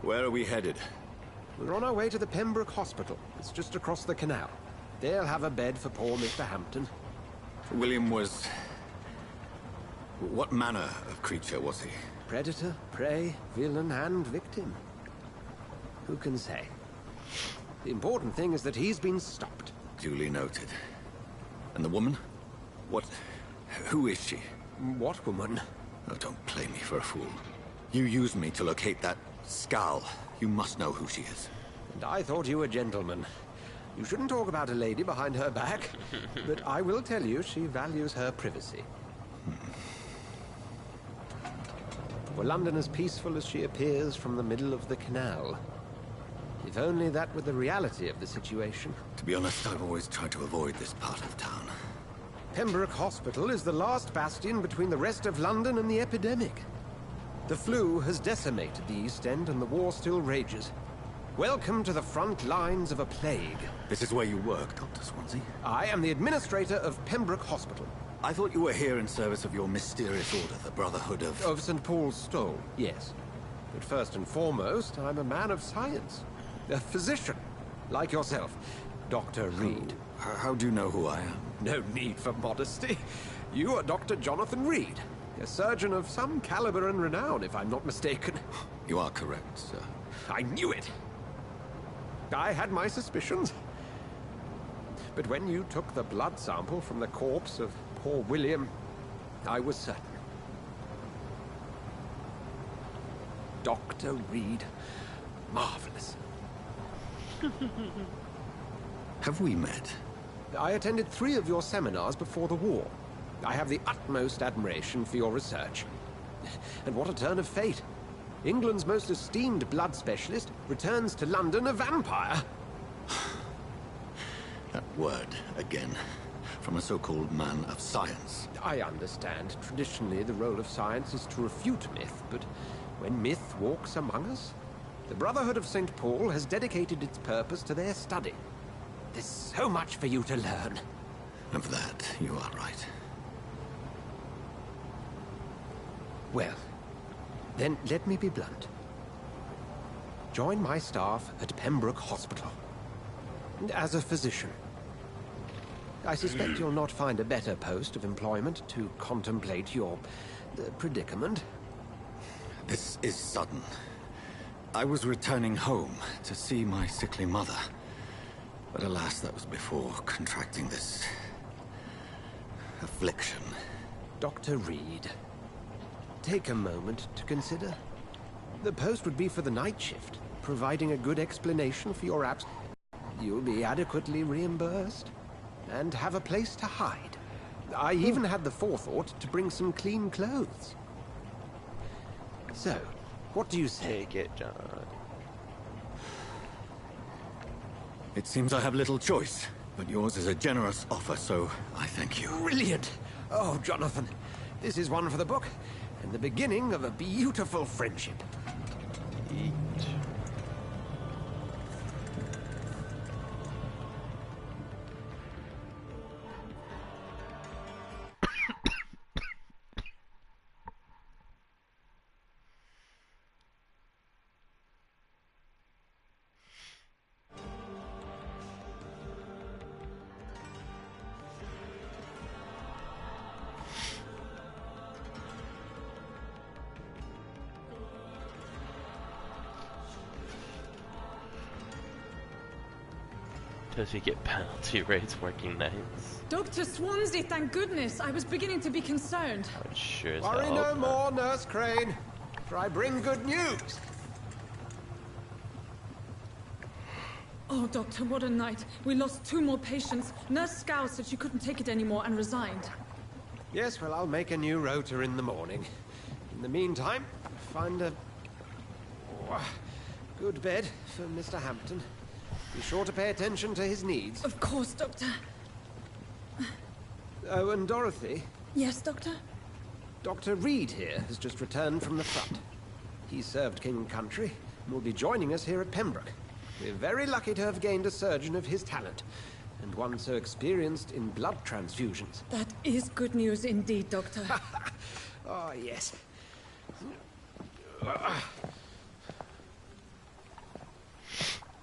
Where are we headed? We're on our way to the Pembroke Hospital. It's just across the canal. They'll have a bed for poor Mr. Hampton. William was... what manner of creature was he? Predator, prey, villain, and victim. Who can say? The important thing is that he's been stopped. Duly noted. And the woman? What... who is she? What woman? Oh, don't play me for a fool. You used me to locate that skull. You must know who she is. And I thought you a gentleman. You shouldn't talk about a lady behind her back. But I will tell you, she values her privacy. Were London as peaceful as she appears from the middle of the canal? If only that were the reality of the situation. To be honest, I've always tried to avoid this part of town. Pembroke Hospital is the last bastion between the rest of London and the epidemic. The flu has decimated the East End and the war still rages. Welcome to the front lines of a plague. This is where you work, Dr. Swansea? I am the administrator of Pembroke Hospital. I thought you were here in service of your mysterious order, the Brotherhood of... Of St. Paul's Stole, yes. But first and foremost, I'm a man of science. A physician, like yourself, Dr. Reed. How do you know who I am? No need for modesty. You are Dr. Jonathan Reed, a surgeon of some caliber and renown, if I'm not mistaken. You are correct, sir. I knew it! I had my suspicions. But when you took the blood sample from the corpse of poor William, I was certain. Dr. Reed. Marvelous. Have we met? I attended 3 of your seminars before the war. I have the utmost admiration for your research. And what a turn of fate. England's most esteemed blood specialist returns to London a vampire. That word, again. From a so-called man of science. I understand. Traditionally, the role of science is to refute myth, but when myth walks among us, the Brotherhood of St. Paul has dedicated its purpose to their study. There's so much for you to learn. Of that, you are right. Well, then let me be blunt. Join my staff at Pembroke Hospital. As a physician. I suspect you'll not find a better post of employment to contemplate your predicament. This is sudden. I was returning home to see my sickly mother. But alas, that was before contracting this affliction. Dr. Reed, take a moment to consider. The post would be for the night shift, providing a good explanation for your absence. You'll be adequately reimbursed, and have a place to hide. I even had the forethought to bring some clean clothes. So, what do you say? Take it, John. It seems I have little choice, but yours is a generous offer, so I thank you. Brilliant! Oh, Jonathan, this is one for the book, and the beginning of a beautiful friendship. Eat. Does he get penalty rates working nights? Dr. Swansea, thank goodness. I was beginning to be concerned. I would sure as Worry hell no hope more, Nurse Crane, for I bring good news. Oh, Doctor, what a night. We lost 2 more patients. Nurse Scow said she couldn't take it anymore and resigned. Yes, well, I'll make a new rota in the morning. In the meantime, find a good bed for Mr. Hampton. Be sure to pay attention to his needs. Of course, Doctor. Oh, and Dorothy? Yes, Doctor? Dr. Reed here has just returned from the front. He served King and Country and will be joining us here at Pembroke. We're very lucky to have gained a surgeon of his talent, and one so experienced in blood transfusions. That is good news indeed, Doctor. Oh, yes.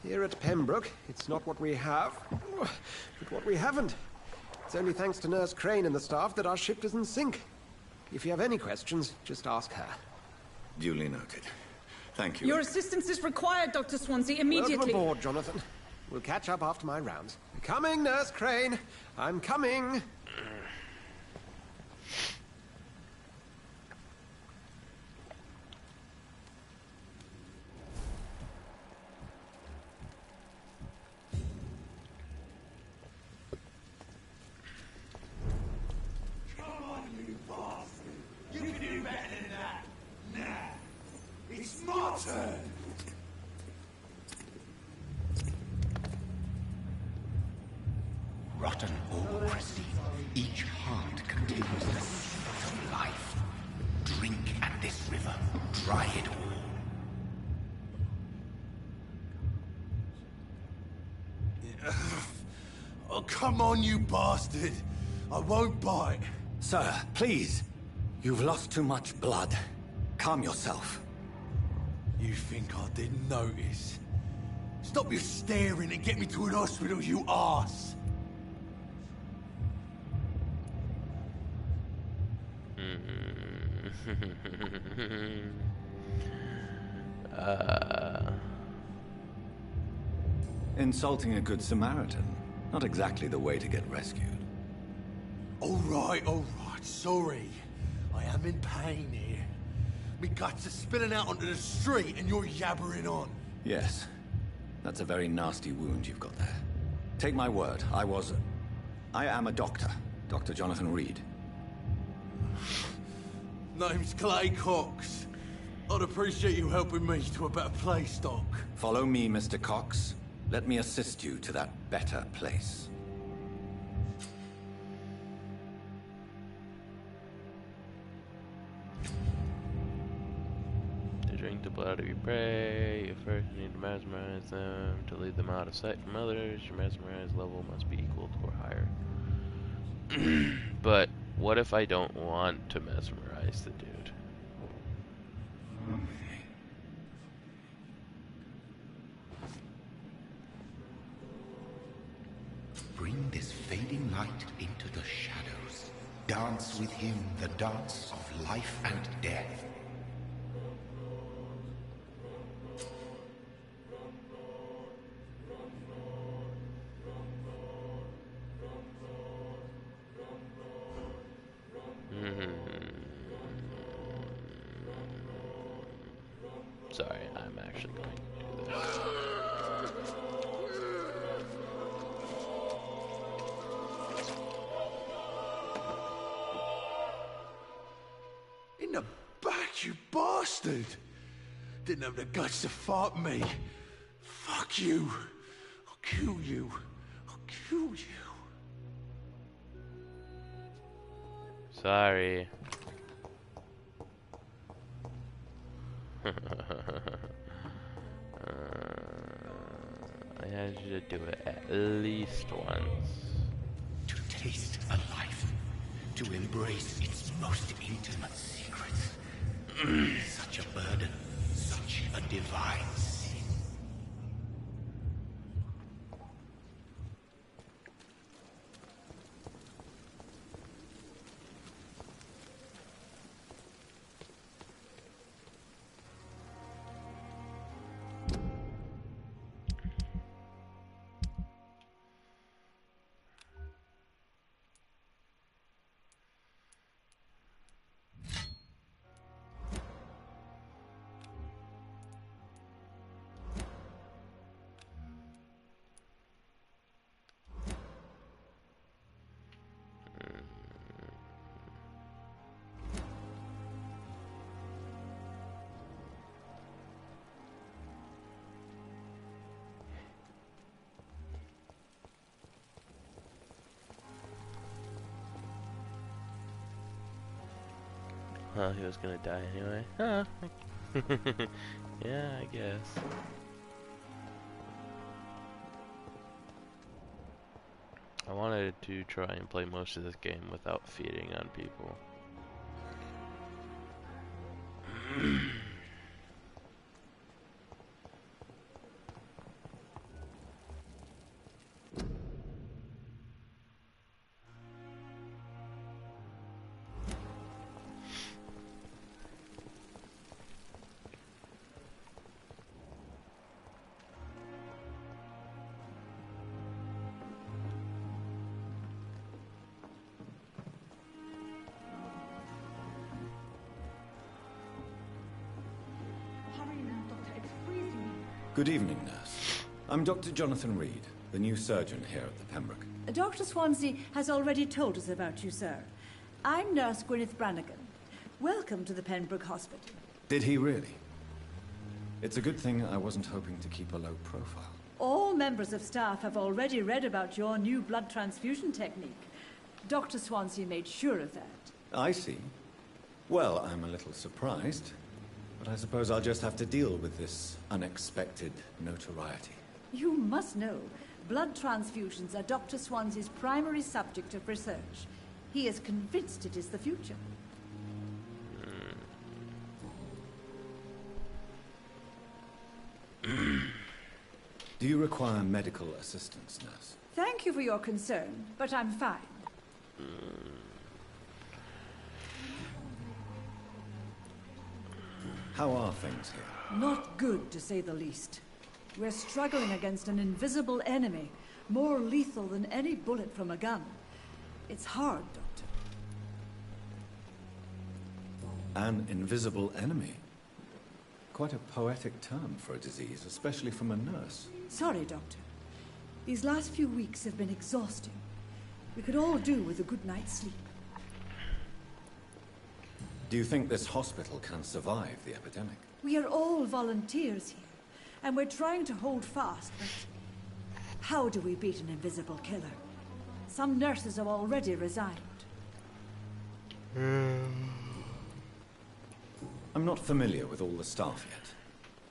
Here at Pembroke, it's not what we have, but what we haven't. It's only thanks to Nurse Crane and the staff that our ship doesn't sink. If you have any questions, just ask her. Duly noted. Thank you. Your assistance is required, Dr. Swansea, immediately. Welcome aboard, Jonathan. We'll catch up after my rounds. Coming, Nurse Crane. I'm coming. Rotten or pristine, each heart contains the secret of life. Drink at this river, dry it all. Oh, come on, you bastard! I won't bite. Sir, please. You've lost too much blood. Calm yourself. You think I didn't notice? Stop your staring and get me to an hospital, you arse! Insulting a good Samaritan. Not exactly the way to get rescued. All right, sorry. I am in pain here. Me guts are spilling out onto the street and you're yabbering on. Yes. That's a very nasty wound you've got there. Take my word, I am a doctor. Dr. Jonathan Reed. Name's Clay Cox. I'd appreciate you helping me to a better place, Doc. Follow me, Mr. Cox. Let me assist you to that better place. To drink the blood of your prey, you first need to mesmerize them. To lead them out of sight from others, your mesmerized level must be equal to or higher. But what if I don't want to mesmerize the dude? Bring this fading light into the shadows. Dance with him the dance of life and death. Sorry, I'm actually going to do this. In the back, you bastard! Didn't have the guts to fight me. Fuck you. I'll kill you. I'll kill you. Sorry. I had you to do it at least once. To taste a life, to embrace its most intimate secrets. Such a burden, such a divine sin. Well, he was gonna die anyway. Huh. Yeah, I guess. I wanted to try and play most of this game without feeding on people. Good evening, nurse. I'm Dr. Jonathan Reed, the new surgeon here at the Pembroke. Dr. Swansea has already told us about you, sir. I'm Nurse Gwyneth Brannigan. Welcome to the Pembroke Hospital. Did he really? It's a good thing I wasn't hoping to keep a low profile. All members of staff have already read about your new blood transfusion technique. Dr. Swansea made sure of that. I see. Well, I'm a little surprised, but I suppose I'll just have to deal with this unexpected notoriety. You must know, blood transfusions are Dr. Swansea's primary subject of research. He is convinced it is the future. Do you require medical assistance, nurse? Thank you for your concern, but I'm fine. How are things here? Not good, to say the least. We're struggling against an invisible enemy, more lethal than any bullet from a gun. It's hard, Doctor. An invisible enemy? Quite a poetic term for a disease, especially from a nurse. Sorry, Doctor. These last few weeks have been exhausting. We could all do with a good night's sleep. Do you think this hospital can survive the epidemic? We are all volunteers here, and we're trying to hold fast, but how do we beat an invisible killer? Some nurses have already resigned. I'm not familiar with all the staff yet.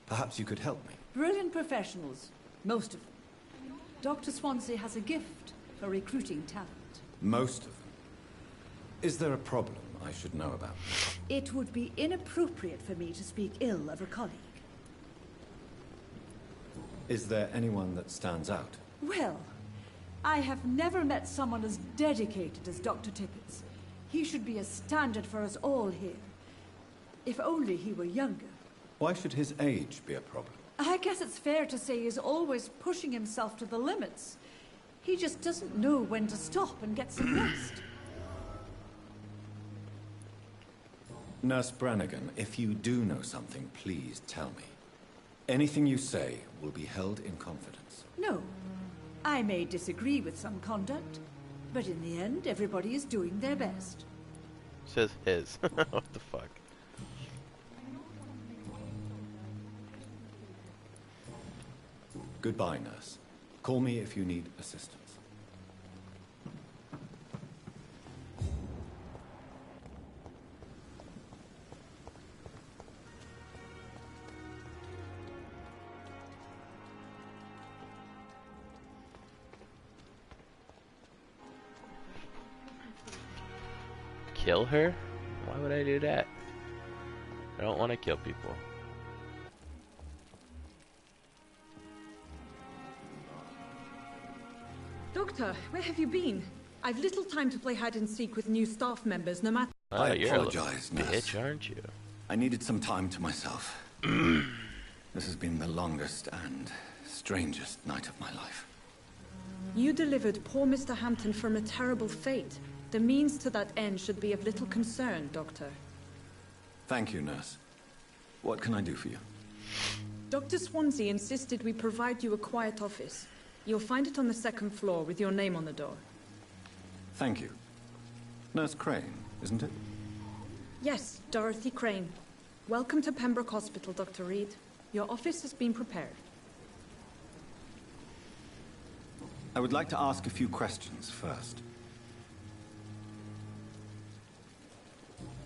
Perhaps you could help me. Brilliant professionals, most of them. Dr. Swansea has a gift for recruiting talent. Most of them. Is there a problem I should know about? It would be inappropriate for me to speak ill of a colleague. Is there anyone that stands out? Well, I have never met someone as dedicated as Dr. Tippett. He should be a standard for us all here. If only he were younger. Why should his age be a problem? I guess it's fair to say he's always pushing himself to the limits. He just doesn't know when to stop and get some rest. Nurse Brannigan, if you do know something, please tell me. Anything you say will be held in confidence. No. I may disagree with some conduct, but in the end, everybody is doing their best. Says his. What the fuck? Goodbye, nurse. Call me if you need assistance. Kill her? Why would I do that? I don't want to kill people. Doctor, where have you been? I've little time to play hide and seek with new staff members, no matter. I You're apologize, a nurse. bitch, aren't you? I needed some time to myself. This has been the longest and strangest night of my life. You delivered poor Mr. Hampton from a terrible fate. The means to that end should be of little concern, Doctor. Thank you, nurse. What can I do for you? Dr. Swansea insisted we provide you a quiet office. You'll find it on the second floor with your name on the door. Thank you. Nurse Crane, isn't it? Yes, Dorothy Crane. Welcome to Pembroke Hospital, Dr. Reed. Your office has been prepared. I would like to ask a few questions first.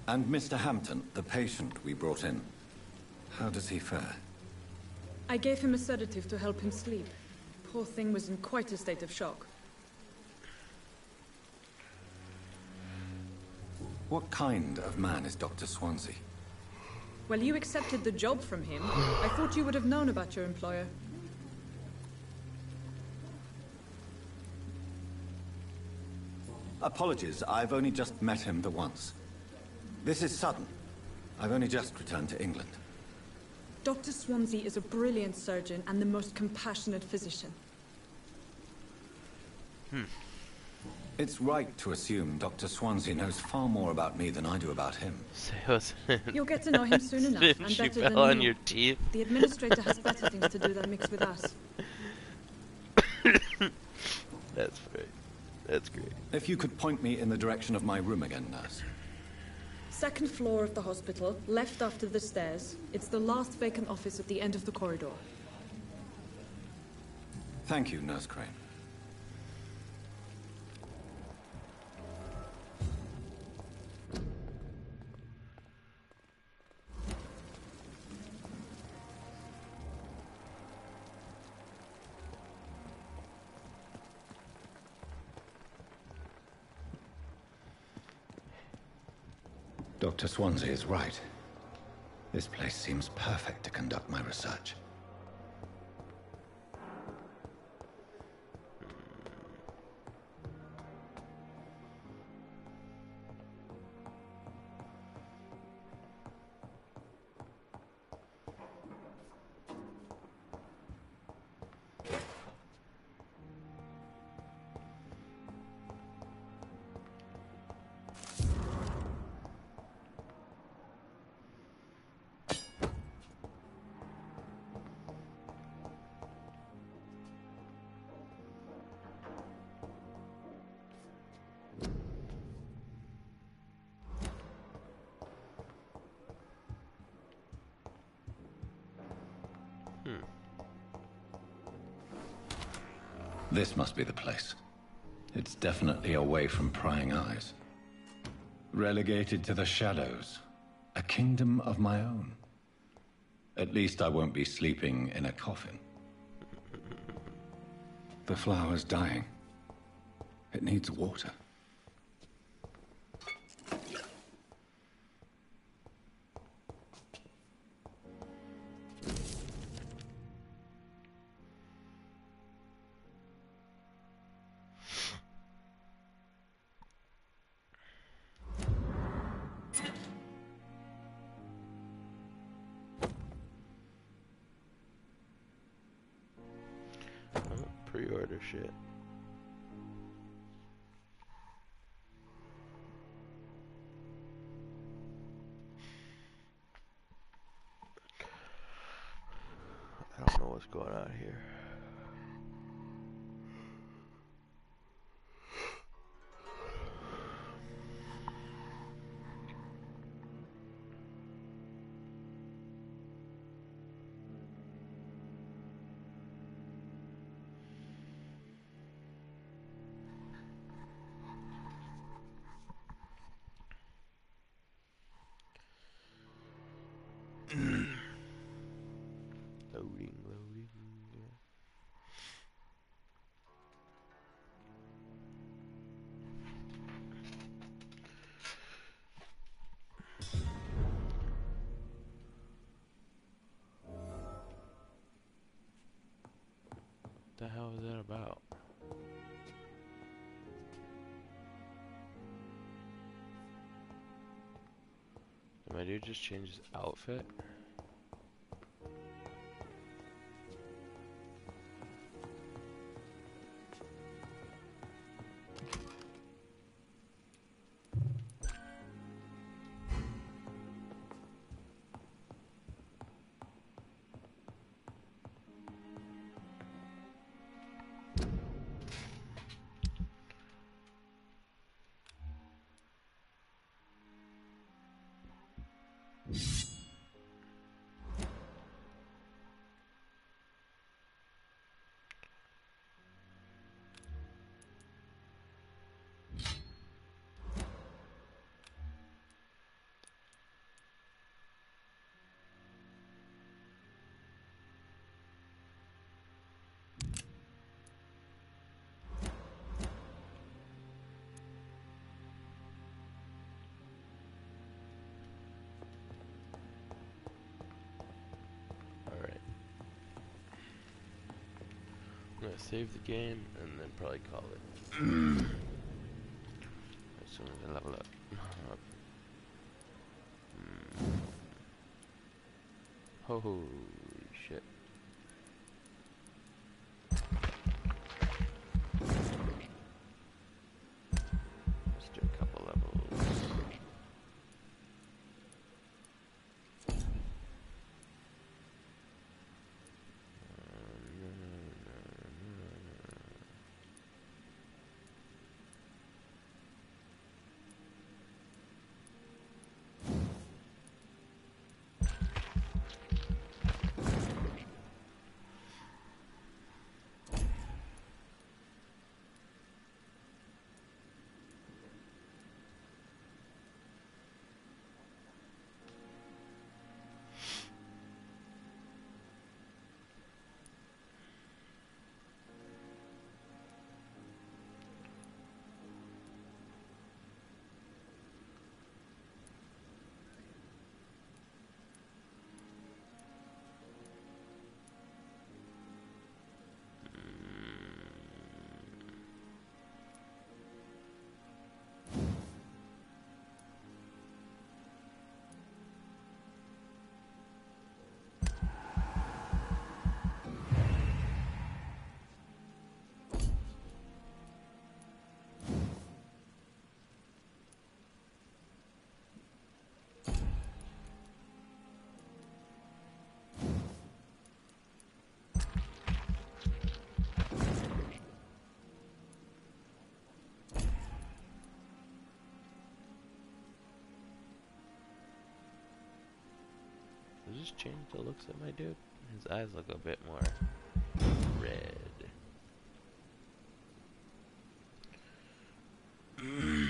And Mr. Hampton, the patient we brought in, how does he fare? I gave him a sedative to help him sleep. Poor thing was in quite a state of shock. What kind of man is Dr. Swansea? Well, you accepted the job from him. I thought you would have known about your employer. Apologies, I've only just met him the once. This is sudden. I've only just returned to England. Dr. Swansea is a brilliant surgeon and the most compassionate physician. It's right to assume Dr. Swansea knows far more about me than I do about him. You'll get to know him soon enough, Didn't and you better than fell on me. your teeth? The administrator has better things to do than mix with us. That's great. That's great. If you could point me in the direction of my room again, nurse. Second floor of the hospital, left after the stairs. It's the last vacant office at the end of the corridor. Thank you, Nurse Crane. Dr. Swansea is right. This place seems perfect to conduct my research. This must be the place. It's definitely away from prying eyes. Relegated to the shadows. A kingdom of my own. At least I won't be sleeping in a coffin. The flower's dying. It needs water. Pre-order shit. what's going on here. Loading. What the hell is that about? Did my dude just change his outfit? I'm gonna save the game and then probably call it as soon as I level up. Holy shit. Let's do a couple levels. Does this change the looks of my dude? His eyes look a bit more red. Ooh.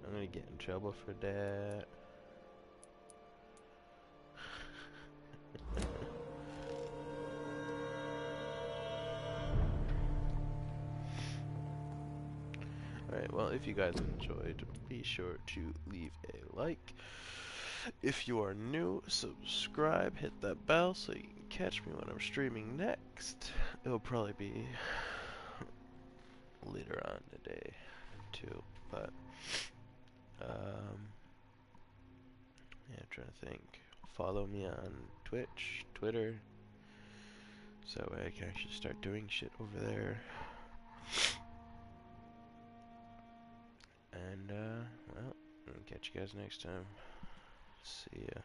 I'm gonna get in trouble for that. Alright, well, if you guys enjoyed, be sure to leave a like. If you are new, subscribe, hit that bell so you can catch me when I'm streaming next. It'll probably be later on today, too, but, yeah, I'm trying to think. Follow me on Twitch, Twitter, so that way I can actually start doing shit over there. And, well, I'll catch you guys next time. See ya.